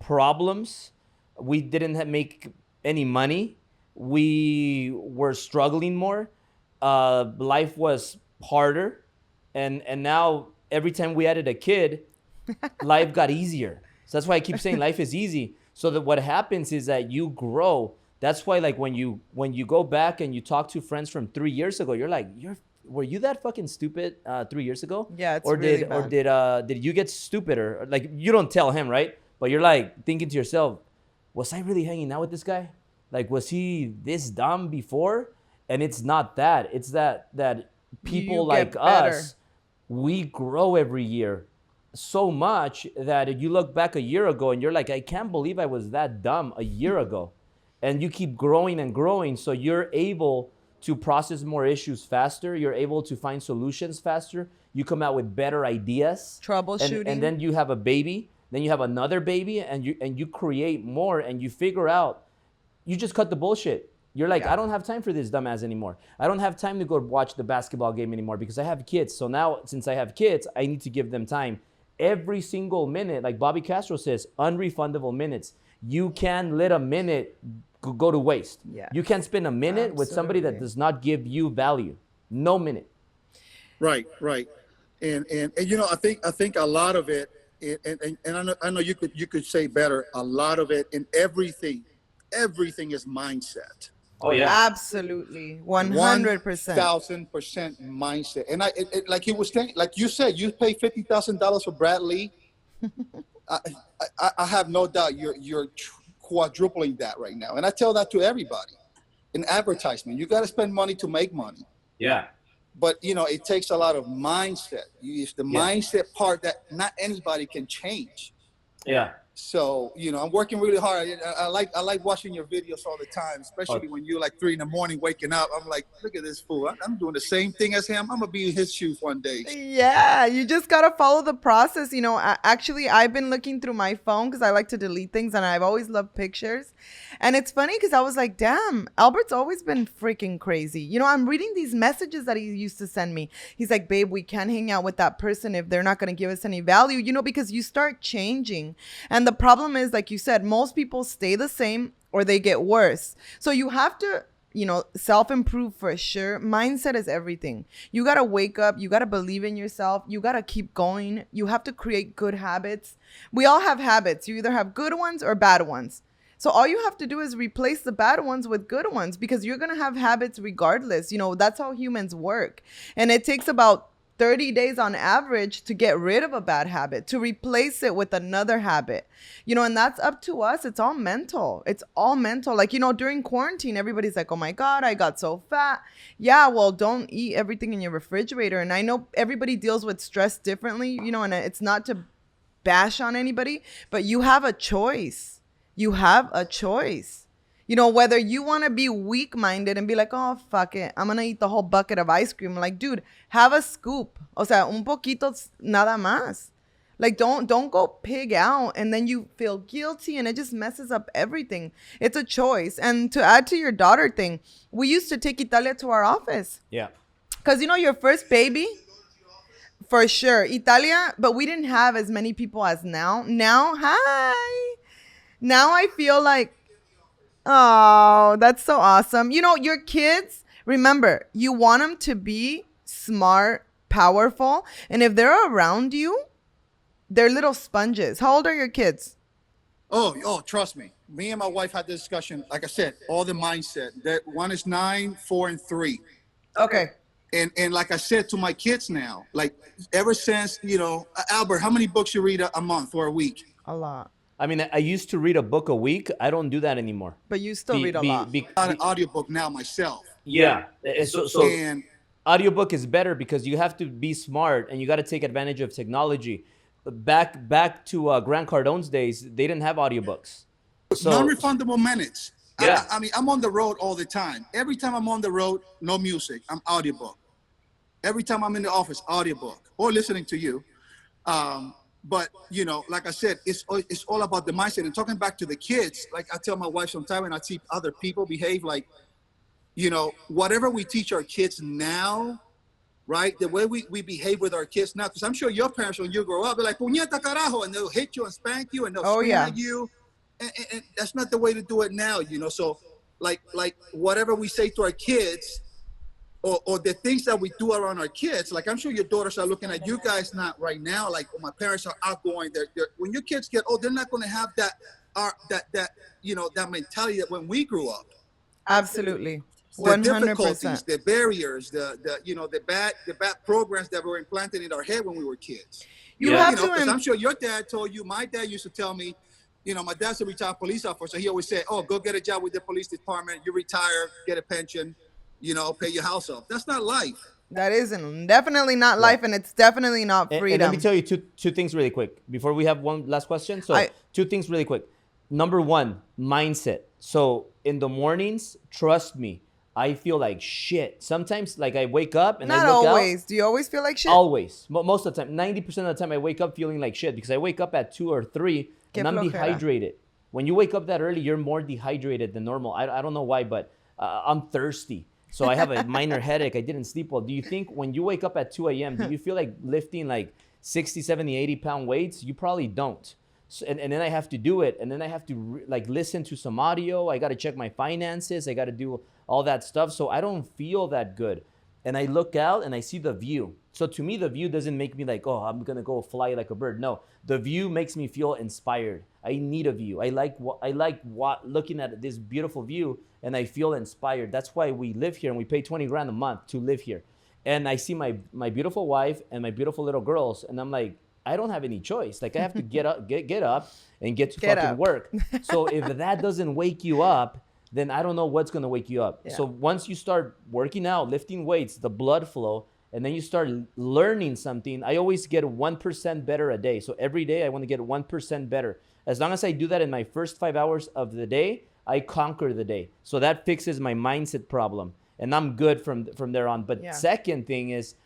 problems. We didn't make any money. We were struggling more. Life was harder, and now every time we added a kid, life got easier. So that's why I keep saying life is easy. So that what happens is that you grow. That's why, like, when you go back and you talk to friends from 3 years ago, you're like, were you that fucking stupid 3 years ago? Yeah, it's or really did bad. did you get stupider? Or, like, you don't tell him, right? But you're like thinking to yourself, was I really hanging out with this guy? Like, was he this dumb before? And it's not that. It's that people You like get better. us, we grow every year so much that you look back a year ago and you're like, I can't believe I was that dumb a year ago. And you keep growing and growing, so you're able to process more issues faster. You're able to find solutions faster. You come out with better ideas. Troubleshooting. And then you have a baby. Then you have another baby, and you create more, and you figure out. You just cut the bullshit. You're like, Yeah. I don't have time for this dumbass anymore. I don't have time to go watch the basketball game anymore because I have kids. So now, since I have kids, I need to give them time. Every single minute, like Bobby Castro says, unrefundable minutes. You can't let a minute go to waste. Yes. You can't spend a minute with somebody that Absolutely. does not give you value. No minute. Right, right, and you know, I think a lot of it, and I know you could say better. A lot of it, and everything is mindset. Oh yeah. Absolutely. 100%. 1,000% mindset. And like he was saying, like you said, you pay $50,000 for Brad Lee. I, I have no doubt you're quadrupling that right now, and I tell that to everybody. In advertisement, you got to spend money to make money. Yeah. But you know, it takes a lot of mindset. It's the mindset part that not anybody can change. Yeah. So you know, I'm working really hard. I like watching your videos all the time, especially when you're like 3 a.m. waking up. I'm like, look at this fool. I'm doing the same thing as him. I'm gonna be in his shoes one day. Yeah, you just gotta follow the process. You know, actually, I've been looking through my phone because I like to delete things, and I've always loved pictures. And it's funny because I was like, damn, Albert's always been freaking crazy. You know, I'm reading these messages that he used to send me. He's like, babe, we can't hang out with that person if they're not gonna give us any value. You know, because you start changing, and the problem is, like you said, most people stay the same or they get worse. So you have to, you know, self-improve for sure. Mindset is everything. You got to wake up. You got to believe in yourself. You got to keep going. You have to create good habits. We all have habits. You either have good ones or bad ones. So all you have to do is replace the bad ones with good ones because you're going to have habits regardless. You know, that's how humans work. And it takes about 30 days on average to get rid of a bad habit, to replace it with another habit, you know, and that's up to us. It's all mental. It's all mental. Like, you know, during quarantine, everybody's like, oh my God, I got so fat. Yeah, well, don't eat everything in your refrigerator. And I know everybody deals with stress differently, you know, and it's not to bash on anybody, but you have a choice. You have a choice. You know, whether you want to be weak-minded and be like, oh, fuck it, I'm going to eat the whole bucket of ice cream. Like, dude, have a scoop. O sea, un poquito nada más. Like, don't go pig out and then you feel guilty and it just messes up everything. It's a choice. And to add to your daughter thing, we used to take Italia to our office. Yeah. Because, you know, your first baby, for sure, Italia, but we didn't have as many people as now. Now, hi. Now I feel like, oh, that's so awesome. You know, your kids, remember, you want them to be smart, powerful. And if they're around you, they're little sponges. How old are your kids? Oh, trust me. Me and my wife had this discussion. Like I said, all the mindset. That one is 9, 4, and 3. Okay. And like I said to my kids now, like ever since, you know, Albert, how many books you read a month or a week? A lot. I mean, I used to read a book a week. I don't do that anymore. But you still read a lot. Not an audiobook now myself. Yeah. So And audiobook is better because you have to be smart and you got to take advantage of technology. Back to Grant Cardone's days, they didn't have audiobooks. So non-refundable minutes. Yeah. I mean, I'm on the road all the time. Every time I'm on the road, no music. I'm audiobook. Every time I'm in the office, audiobook or listening to you. But, you know, like I said, it's all about the mindset. And talking back to the kids, like I tell my wife sometimes when I see other people behave like, you know, whatever we teach our kids now right? The way we behave with our kids now, because I'm sure your parents, when you grow up, they're like, puñeta carajo, and they'll hit you and spank you and they'll Oh scream yeah. at you. And that's not the way to do it now, So like whatever we say to our kids, or the things that we do around our kids, like I'm sure your daughters are looking at you guys not right now, like, oh, my parents are outgoing. They're when your kids get old, they're not going to have that that mentality that when we grew up. Absolutely. The 100%. difficulties, the barriers, the bad programs that were implanted in our head when we were kids. You have to. Because I'm sure your dad told you. My dad used to tell me, my dad's a retired police officer. He always said, "Oh, go get a job with the police department. You retire, get a pension, pay your house off." That's not life. That isn't definitely not life, and it's definitely not freedom. And let me tell you two things really quick before we have one last question. So two things really quick. Number one, mindset. So in the mornings, trust me, I feel like shit. Sometimes, like, I wake up and not I look always. out. Do you always feel like shit? Always. Most of the time. 90% of the time I wake up feeling like shit because I wake up at 2 or 3 and I'm dehydrated. When you wake up that early, you're more dehydrated than normal. I don't know why, but I'm thirsty. So I have a minor headache. I didn't sleep well. Do you think when you wake up at 2 a.m., do you feel like lifting like 60, 70, 80 pound weights? You probably don't. So, and then I have to do it. And then I have to listen to some audio. I got to check my finances. I got to do all that stuff. So I don't feel that good. And I look out and I see the view. So to me, the view doesn't make me like, oh, I'm going to go fly like a bird. No, the view makes me feel inspired. I need a view. I like looking at this beautiful view and I feel inspired. That's why we live here and we pay 20 grand a month to live here. And I see my beautiful wife and my beautiful little girls. And I'm like, I don't have any choice. Like, I have to get up and get to fucking work. So if that doesn't wake you up, then I don't know what's going to wake you up. Yeah. So once you start working out, lifting weights, the blood flow, and then you start learning something, I always get 1% better a day. So every day I want to get 1% better. As long as I do that in my first 5 hours of the day, I conquer the day. So that fixes my mindset problem. And I'm good from there on. But second thing is,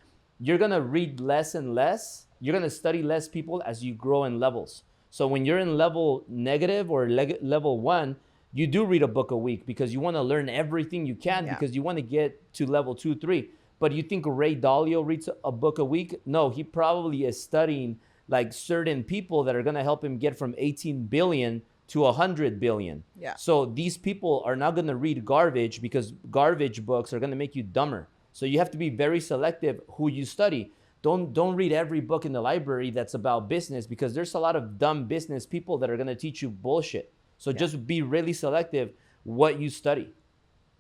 you're going to read less and less. You're going to study less people as you grow in levels. So when you're in level negative or level 1, you do read a book a week because you want to learn everything you can because you want to get to level 2, 3. But you think Ray Dalio reads a book a week? No, he probably is studying like certain people that are going to help him get from 18 billion to 100 billion. Yeah. So these people are not going to read garbage because garbage books are going to make you dumber. So you have to be very selective who you study. Don't read every book in the library that's about business because there's a lot of dumb business people that are going to teach you bullshit. So just be really selective what you study.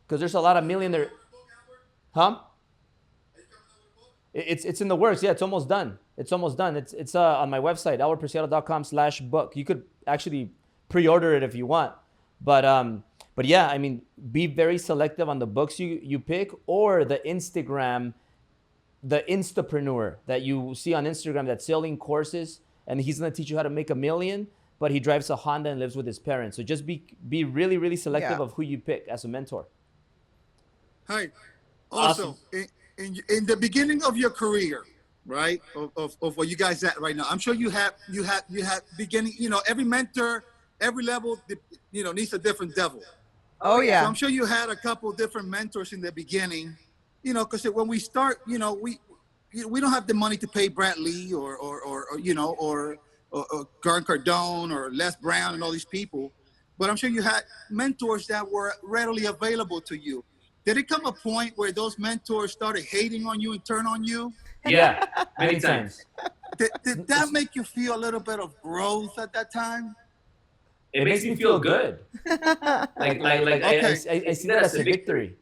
Because there's a lot of millionaire... Huh? It's in the works. Yeah, it's almost done. It's almost done. It's on my website, albertpreciado.com/book. You could actually pre-order it if you want. But yeah, I mean, be very selective on the books you pick or the Instagram... the Instapreneur that you see on Instagram that's selling courses and he's going to teach you how to make $1 million, but he drives a Honda and lives with his parents. So just be really, really selective of who you pick as a mentor. Hi. Also, in the beginning of your career, right, of where you guys at right now, I'm sure you have beginning, every mentor, every level, needs a different devil. Oh, yeah. So I'm sure you had a couple different mentors in the beginning. Because when we start, we don't have the money to pay Brad Lee or Grant Cardone or Les Brown and all these people. But I'm sure you had mentors that were readily available to you. Did it come a point where those mentors started hating on you and turn on you? Yeah, many times. Did that make you feel a little bit of growth at that time? It makes me feel good. I see that as a victory.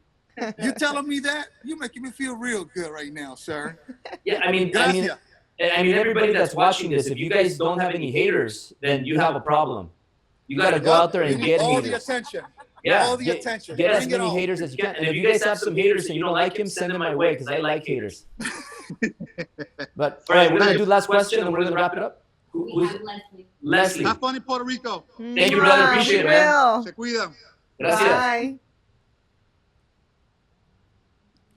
You telling me that? You're making me feel real good right now, sir. Yeah, I mean, everybody that's watching this, if you guys don't have any haters, then you have a problem. You got to go out there and get all haters. the attention. Yeah, all the attention. Get as many haters as you can. And if you guys have some haters and you don't like him, send them my way because I like haters. But all right, we're gonna do the last question and we're gonna wrap it up. Leslie. Have fun in Puerto Rico. Thank you, brother. Appreciate it, man. Se cuidan. Gracias. Bye.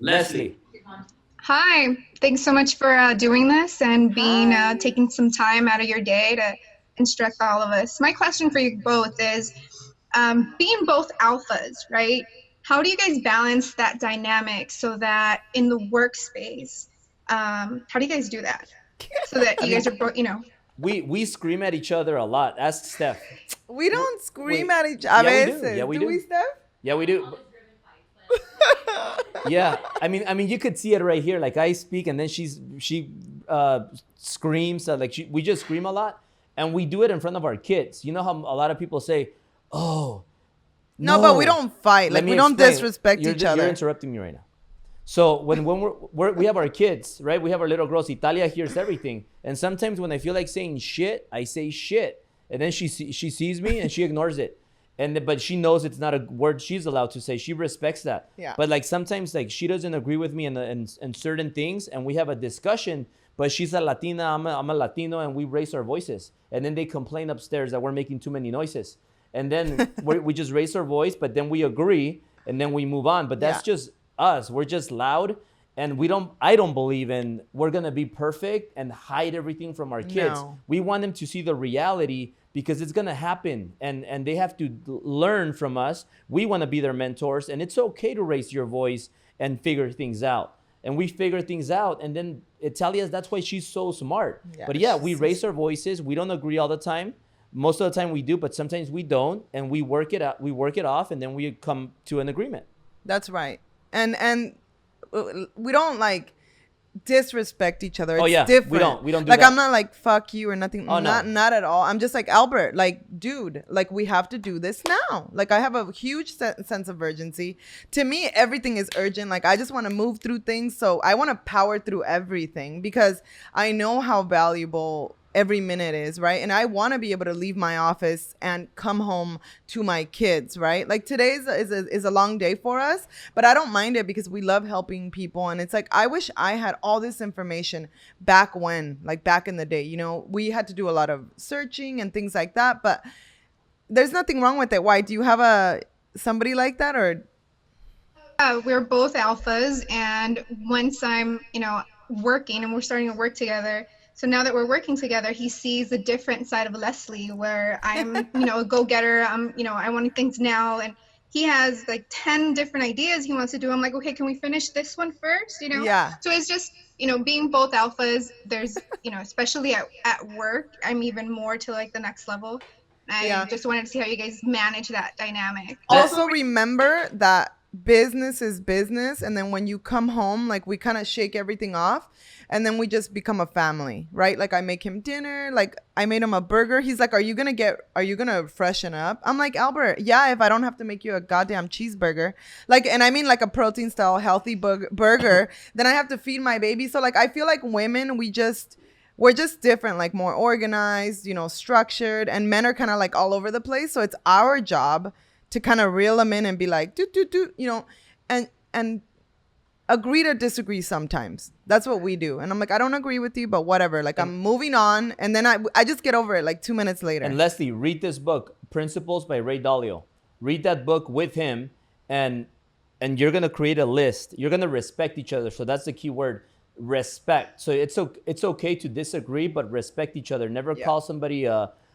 Leslie. Hi, thanks so much for doing this and taking some time out of your day to instruct all of us. My question for you both is, being both alphas, right? How do you guys balance that dynamic so that in the workspace, How do you guys do that so that you guys are both, We scream at each other a lot. Ask Steph. We don't scream Wait. at each other. Yeah, we do. Yeah, we do. we, Steph? Yeah, we do. Yeah, I mean, you could see it right here. Like I speak, and then she screams. We just scream a lot, and we do it in front of our kids. You know how a lot of people say, "Oh, no," but we don't fight. Like we don't disrespect each other. You're interrupting me right now. So when we have our kids, right? We have our little girls. Italia hears everything, and sometimes when I feel like saying shit, I say shit, and then she sees me and she ignores it. But she knows it's not a word she's allowed to say. She respects that. Yeah. But like sometimes like she doesn't agree with me in certain things, and we have a discussion. But she's a Latina, I'm a Latino, and we raise our voices. And then they complain upstairs that we're making too many noises. And then we just raise our voice, but then we agree, and then we move on. But that's just us. We're just loud, and I don't believe in we're gonna be perfect and hide everything from our kids. No. We want them to see the reality, because it's going to happen, and they have to learn from us. We want to be their mentors, and it's okay to raise your voice and figure things out. And we figure things out, and then Italia, that's why she's so smart. Yeah, but yeah, we raise our voices. We don't agree all the time. Most of the time we do, but sometimes we don't, and we work it out. We work it off, and then we come to an agreement. That's right. And we don't like disrespect each other. It's different. We don't do like that. I'm not like fuck you or nothing. Oh, no. Not at all. I'm just like, Albert, like, dude, like we have to do this now. Like I have a huge sense of urgency. To me, everything is urgent. Like I just want to move through things. So I want to power through everything because I know how valuable every minute is, right? And I want to be able to leave my office and come home to my kids, right? Like today is a long day for us, but I don't mind it because we love helping people. And it's like, I wish I had all this information back when, like back in the day, you know, we had to do a lot of searching and things like that, but there's nothing wrong with it. Why? Do you have somebody like that or? We're both alphas, and once I'm, working and we're starting to work together. So now that we're working together, he sees a different side of Leslie where I'm, a go-getter. I want things now. And he has like 10 different ideas he wants to do. I'm like, okay, can we finish this one first? Yeah. So it's just, being both alphas, there's, especially at work, I'm even more to like the next level. I just wanted to see how you guys manage that dynamic. Also remember that business is business, and then when you come home, like we kind of shake everything off, and then we just become a family, right? Like I make him dinner, like I made him a burger. He's like, are you gonna freshen up? I'm like, Albert, yeah, if I don't have to make you a goddamn cheeseburger, like, and I mean like a protein style healthy burger, then I have to feed my baby. So like I feel like women, we're just different, like more organized, structured, and men are kind of like all over the place. So it's our job to kind of reel them in and be like, and agree to disagree sometimes. That's what we do. And I'm like, I don't agree with you, but whatever. Like I'm moving on. And then I just get over it like 2 minutes later. And Leslie, read this book, Principles by Ray Dalio. Read that book with him, and you're going to create a list. You're going to respect each other. So that's the key word, respect. So it's okay to disagree, but respect each other. Never call somebody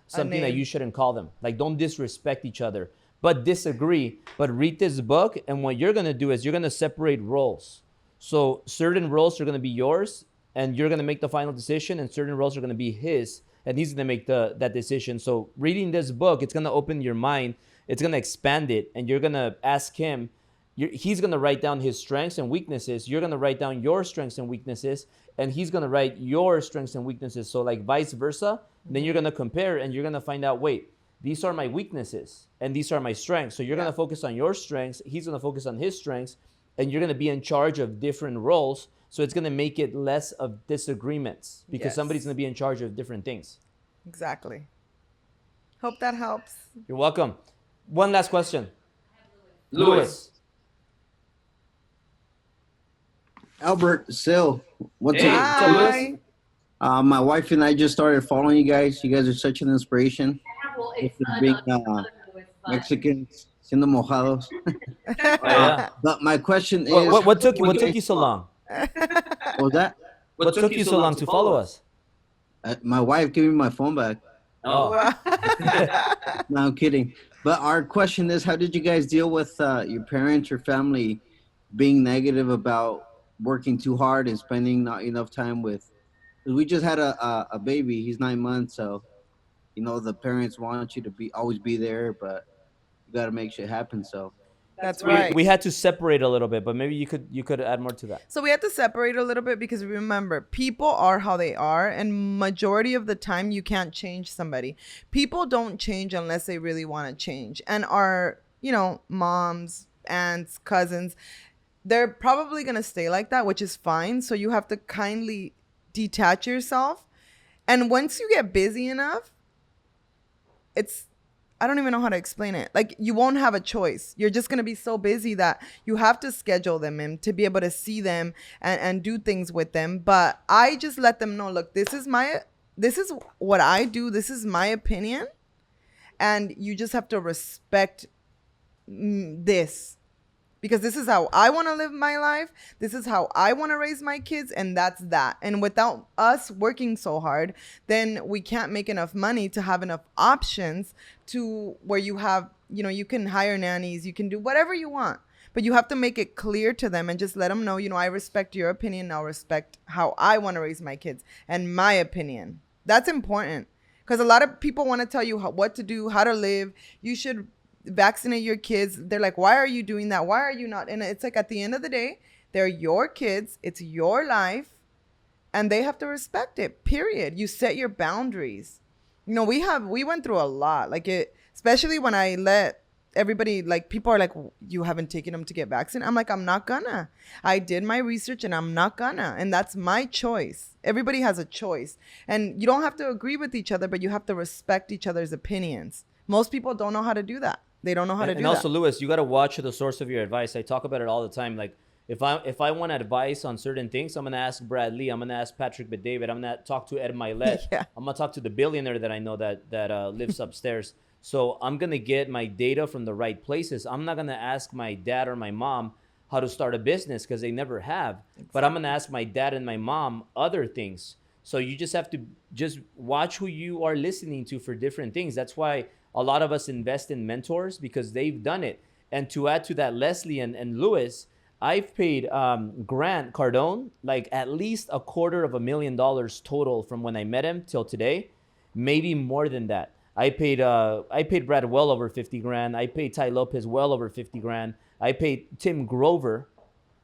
something that you shouldn't call them. Like don't disrespect each other. But disagree, but read this book, and what you're going to do is you're going to separate roles. So certain roles are going to be yours, and you're going to make the final decision, and certain roles are going to be his, and he's going to make that decision. So reading this book, it's going to open your mind, it's going to expand it, and you're going to ask him, he's going to write down his strengths and weaknesses, you're going to write down your strengths and weaknesses, and he's going to write your strengths and weaknesses. So like vice versa, then you're going to compare, and you're going to find out, wait, these are my weaknesses and these are my strengths. So you're going to focus on your strengths. He's going to focus on his strengths, and you're going to be in charge of different roles. So it's going to make it less of disagreements because somebody's going to be in charge of different things. Exactly. Hope that helps. You're welcome. One last question. Louis. Albert, Syl, what's up? Hi. My wife and I just started following you guys. You guys are such an inspiration. Being Mexicans, siendo mojados. But my question is, what took you so long? What was that? What took you so long to follow us? My wife gave me my phone back. Oh. No, I'm kidding. But our question is, how did you guys deal with your parents or family being negative about working too hard and spending not enough time with. We just had a baby. He's 9 months, so the parents want you to be always be there, but you got to make shit happen. So That's we right. we had to separate a little bit, but maybe you could add more to that. So we have to separate a little bit because remember, people are how they are, and majority of the time you can't change somebody. People don't change unless they really want to change. And our, moms, aunts, cousins, they're probably going to stay like that, which is fine. So you have to kindly detach yourself. And once you get busy enough, I don't even know how to explain it. Like, you won't have a choice. You're just going to be so busy that you have to schedule them in to be able to see them and do things with them. But I just let them know, look, this is what I do. This is my opinion. And you just have to respect this. Because this is how I want to live my life. This is how I want to raise my kids. And that's that. And without us working so hard, then we can't make enough money to have enough options to where you have, you can hire nannies. You can do whatever you want. But you have to make it clear to them and just let them know, I respect your opinion. I'll respect how I want to raise my kids and my opinion. That's important. Because a lot of people want to tell you what to do, how to live. You should vaccinate your kids. They're like, why are you doing that? Why are you not? And it's like, at the end of the day, they're your kids. It's your life. And they have to respect it, period. You set your boundaries. We went through a lot. Especially when I let everybody, people are like, you haven't taken them to get vaccinated. I'm like, I'm not gonna. I did my research and I'm not gonna. And that's my choice. Everybody has a choice. And you don't have to agree with each other, but you have to respect each other's opinions. Most people don't know how to do that. They don't know how to do that. And also, Louis, you got to watch the source of your advice. I talk about it all the time. Like, if I want advice on certain things, I'm gonna ask Brad Lee. I'm gonna ask Patrick Bet-David. I'm gonna talk to Ed Milet. Yeah. I'm gonna talk to the billionaire that I know that lives upstairs. So I'm gonna get my data from the right places. I'm not gonna ask my dad or my mom how to start a business because they never have. Exactly. But I'm gonna ask my dad and my mom other things. So you just have to just watch who you are listening to for different things. That's why a lot of us invest in mentors because they've done it. And to add to that, Leslie and Louis, I've paid Grant Cardone like at least $250,000 total from when I met him till today, maybe more than that. I paid Brad well over 50 grand. I paid Ty Lopez well over 50 grand. I paid Tim Grover.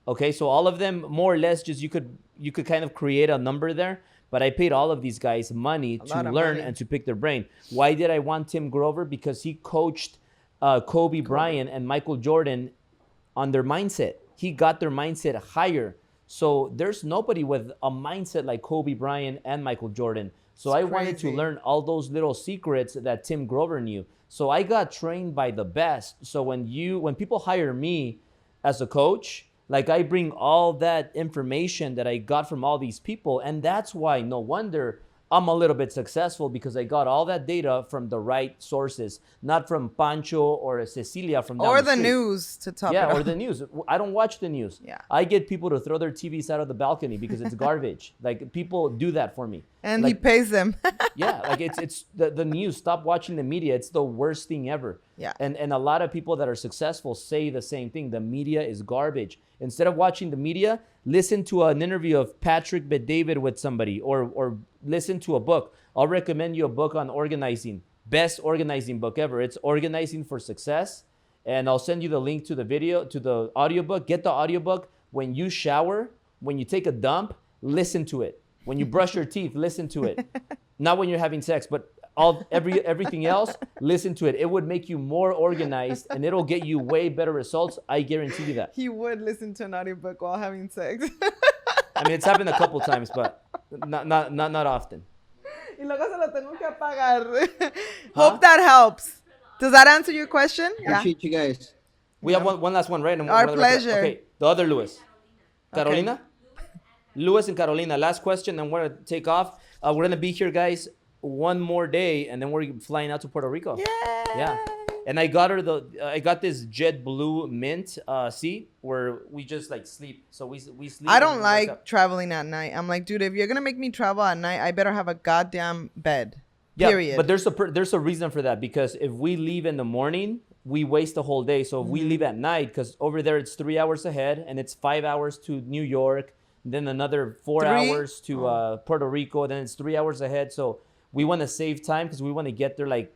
Okay, so all of them more or less just you could kind of create a number there. But I paid all of these guys money to learn and to pick their brain. Why did I want Tim Grover? Because he coached Kobe Bryant and Michael Jordan on their mindset. He got their mindset higher. So there's nobody with a mindset like Kobe Bryant and Michael Jordan. So I wanted to learn all those little secrets that Tim Grover knew. So I got trained by the best. So when people hire me as a coach, like I bring all that information that I got from all these people. And that's why no wonder I'm a little bit successful because I got all that data from the right sources, not from Pancho or Cecilia from down the street. News to top it Yeah, off. or the news. I don't watch the news. Yeah. I get people to throw their TVs out of the balcony because it's garbage. Like people do that for me. And like, he pays them. yeah, like it's the news. Stop watching the media. It's the worst thing ever. Yeah. And a lot of people that are successful say the same thing. The media is garbage. Instead of watching the media, listen to an interview of Patrick Bet-David with somebody or listen to a book. I'll recommend you a book on organizing. Best organizing book ever. It's Organizing for Success. And I'll send you the link to the video, to the audiobook. Get the audiobook when you shower, when you take a dump, listen to it. When you brush your teeth, listen to it. Not when you're having sex, but everything else, listen to it. It would make you more organized and it'll get you way better results. I guarantee you that. He would listen to an audiobook while having sex. I mean, it's happened a couple times, but not often. Y luego se lo tengo que apagar. Hope that helps. Does that answer your question? Appreciate you guys. We have one last one, right? And Our pleasure. Okay, the other Louis. Carolina? Louis and Carolina, last question, and we're going to take off. We're going to be here, guys, one more day, and then we're flying out to Puerto Rico. Yay! Yeah. And I got this JetBlue Mint seat where we just like sleep. So we sleep. I don't like traveling at night. I'm like, dude, if you're going to make me travel at night, I better have a goddamn bed. Yeah, period. but there's a reason for that because if we leave in the morning, we waste the whole day. So if we leave at night, because over there it's 3 hours ahead, and it's 5 hours to New York, then another 4 hours to Puerto Rico, then it's 3 hours ahead. So we want to save time because we want to get there like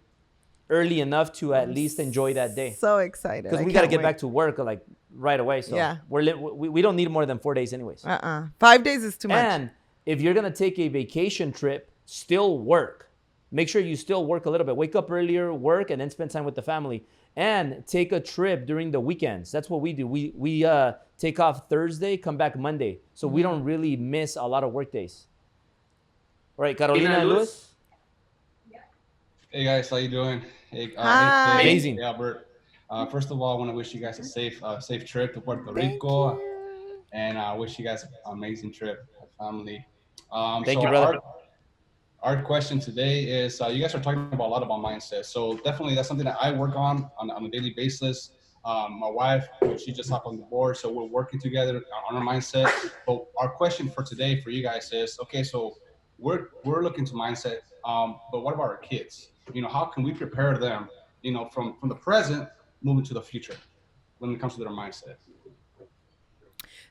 early enough to at least enjoy that day. So excited. Because we got to get back to work like right away. So yeah. we don't need more than 4 days anyways. 5 days is too much. And if you're going to take a vacation trip, still work. Make sure you still work a little bit. Wake up earlier, work, and then spend time with the family. And take a trip during the weekends. That's what we do. We take off Thursday, come back Monday. So we don't really miss a lot of work days. All right, Carolina and Luis? Hey guys, how you doing? Hey, Hi. Amazing. Hey, Albert. First of all, I want to wish you guys a safe trip to Puerto Rico, and I wish you guys an amazing trip, family. Thank you, brother. Our question today is: you guys are talking about a lot about mindset, so definitely that's something that I work on a daily basis. My wife, she just hopped on the board, so we're working together on our mindset. But our question for today for you guys is: okay, so we're looking to mindset, but what about our kids? You know, how can we prepare them, you know, from the present moving to the future when it comes to their mindset?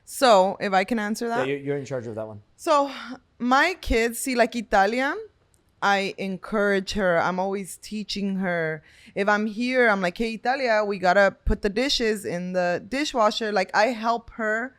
So, if I can answer that. Yeah, you're in charge of that one. So, my kids, see, like Italia, I encourage her. I'm always teaching her. If I'm here, I'm like, hey, Italia, we got to put the dishes in the dishwasher. Like, I help her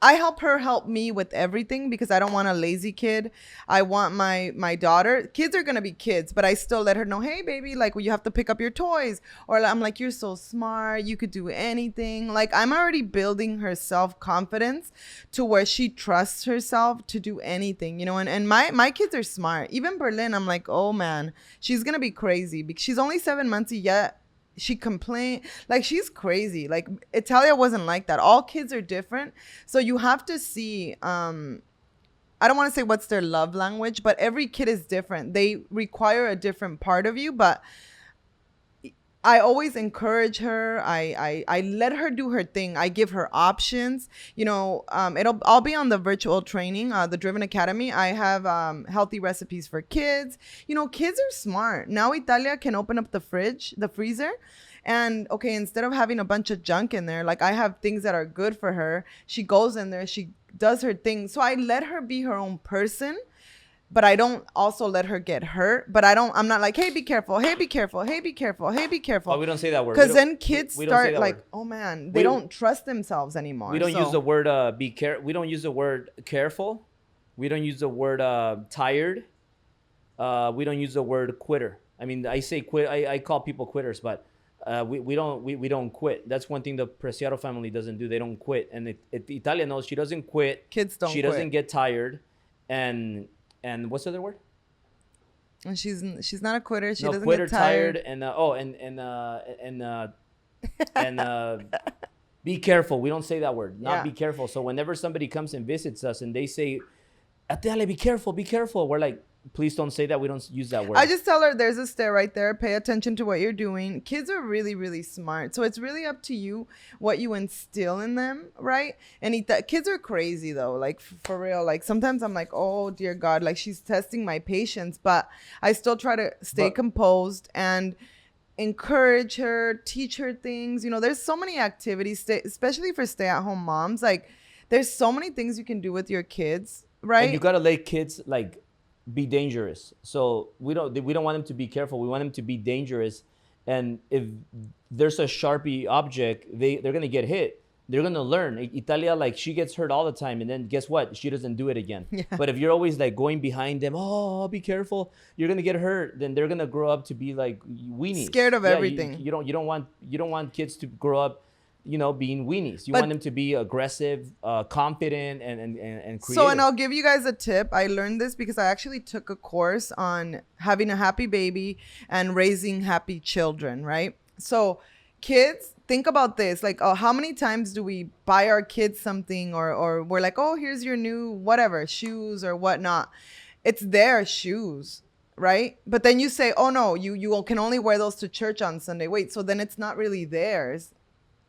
help me with everything because I don't want a lazy kid. I want my daughter. Kids are going to be kids, but I still let her know, hey, baby, like, well, you have to pick up your toys. Or I'm like, you're so smart. You could do anything. Like, I'm already building her self-confidence to where she trusts herself to do anything, you know. And my kids are smart. Even Berlin, I'm like, oh, man, she's going to be crazy because she's only 7 months yet. She complained, like, she's crazy. Like, Italia wasn't like that. All kids are different. So you have to see, I don't want to say what's their love language, but every kid is different. They require a different part of you, but I always encourage her. I let her do her thing. I give her options. You know, I'll be on the virtual training, the Driven Academy. I have healthy recipes for kids. You know, kids are smart. Now Italia can open up the freezer. And okay, instead of having a bunch of junk in there, like I have things that are good for her. She goes in there, she does her thing. So I let her be her own person. But I don't also let her get hurt. But I'm not like, hey, be careful. Hey, be careful. Hey, be careful. Hey, be careful. Oh, we don't say that word. Because then kids start like, word. oh, man, they don't trust themselves anymore. We don't use the word we don't use the word careful. We don't use the word tired. We don't use the word quitter. I mean, I say quit. I call people quitters, but we don't quit. That's one thing the Preciado family doesn't do. They don't quit. And Italia knows she doesn't quit. Kids don't She quit. doesn't get tired. And what's the other word? And she's not a quitter. She doesn't quitter, get tired. And be careful. We don't say that word. Not Yeah. be careful. So whenever somebody comes and visits us and they say, "Atiale, be careful, be careful," we're like, please don't say that. We don't use that word. I just tell her there's a stair right there. Pay attention to what you're doing. Kids are really, really smart. So it's really up to you what you instill in them, right? And kids are crazy though, like for real. Like sometimes I'm like, oh dear God, like she's testing my patience, but I still try to stay composed and encourage her, teach her things. You know, there's so many activities, especially for stay-at-home moms. Like there's so many things you can do with your kids, right? And you gotta let kids like be dangerous. So we don't want them to be careful. We want them to be dangerous. And if there's a Sharpie object, they're gonna get hit. They're gonna learn. Italia, like she gets hurt all the time, and then guess what? She doesn't do it again. Yeah. But if you're always like going behind them, oh, be careful, you're gonna get hurt. Then they're gonna grow up to be like weenies, scared of everything. You don't want kids to grow up, you know, being weenies. You want them to be aggressive, confident, and creative. So, and I'll give you guys a tip. I learned this because I actually took a course on having a happy baby and raising happy children, right? So, kids, think about this. Like, how many times do we buy our kids something or we're like, oh, here's your new whatever, shoes or whatnot. It's their shoes, right? But then you say, oh, no, you can only wear those to church on Sunday. Wait, so then it's not really theirs.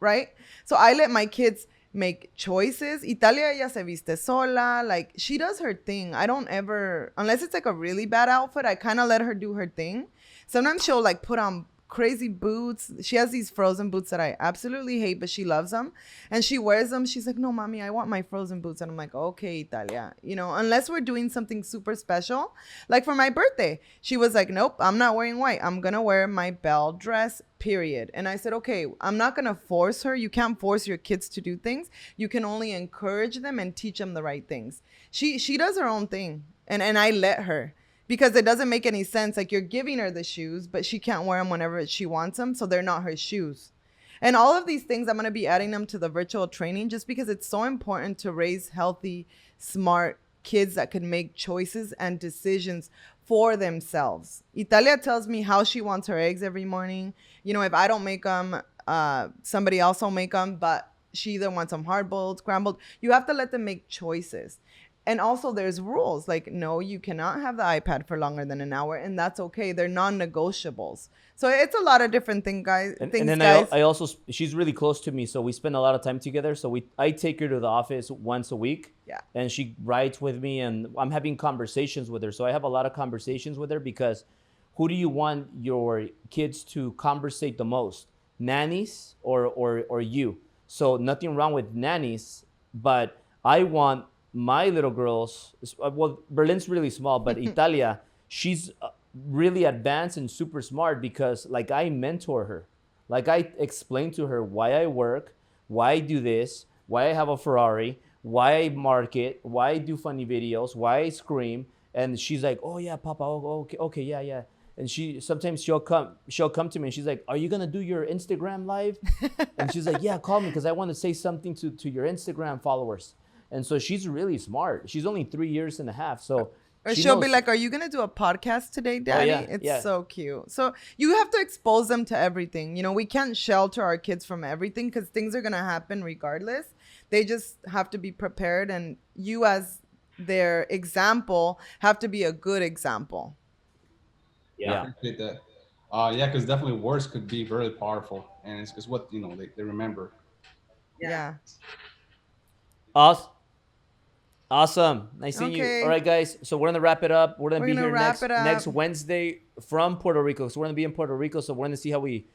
Right? So I let my kids make choices. Italia, ella se viste sola. Like, she does her thing. I don't ever, unless it's like a really bad outfit, I kind of let her do her thing. Sometimes she'll like put on crazy boots. She has these frozen boots that I absolutely hate, but she loves them. And she wears them. She's like, no, mommy, I want my frozen boots. And I'm like, okay, Italia. You know, unless we're doing something super special. Like for my birthday, she was like, nope, I'm not wearing white. I'm going to wear my bell dress, period. And I said, okay, I'm not going to force her. You can't force your kids to do things. You can only encourage them and teach them the right things. She does her own thing. And I let her. Because it doesn't make any sense. Like, you're giving her the shoes, but she can't wear them whenever she wants them. So they're not her shoes. And all of these things, I'm going to be adding them to the virtual training just because it's so important to raise healthy, smart kids that can make choices and decisions for themselves. Italia tells me how she wants her eggs every morning. You know, if I don't make them, somebody else will make them. But she either wants them hard-boiled, scrambled. You have to let them make choices. And also there's rules like, no, you cannot have the iPad for longer than an hour, and that's okay. They're non-negotiables. So it's a lot of different guys. And then I also, she's really close to me, so we spend a lot of time together. So I take her to the office once a week. Yeah. And she rides with me, and I'm having conversations with her. So I have a lot of conversations with her because who do you want your kids to conversate the most? Nannies or you? So nothing wrong with nannies, but I want my little girls, well, Berlin's really small, but Italia, she's really advanced and super smart because like I mentor her. Like I explain to her why I work, why I do this, why I have a Ferrari, why I market, why I do funny videos, why I scream. And she's like, oh yeah, Papa, okay, yeah. And sometimes she'll come to me and she's like, are you gonna do your Instagram live? And she's like, yeah, call me because I want to say something to your Instagram followers. And so she's really smart. She's only 3 years and a half. So or she'll be like, are you going to do a podcast today, Daddy? Oh, yeah, it's so cute. So you have to expose them to everything. You know, we can't shelter our kids from everything because things are going to happen regardless. They just have to be prepared. And you as their example have to be a good example. Yeah. I appreciate that. Yeah, because definitely words could be very powerful. And it's what, you know, they remember. Yeah. Awesome. Nice seeing you. All right, guys. So we're going to wrap it up. We're going to be here next Wednesday from Puerto Rico. So we're going to be in Puerto Rico. So we're going to see how we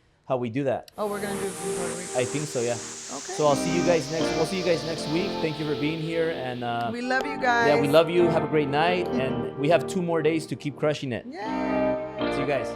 do that. Oh, we're going to do it from Puerto Rico. I think so, yeah. Okay. So we'll see you guys next week. Thank you for being here. And we love you guys. Yeah, we love you. Have a great night. And we have 2 more days to keep crushing it. Yeah. See you guys.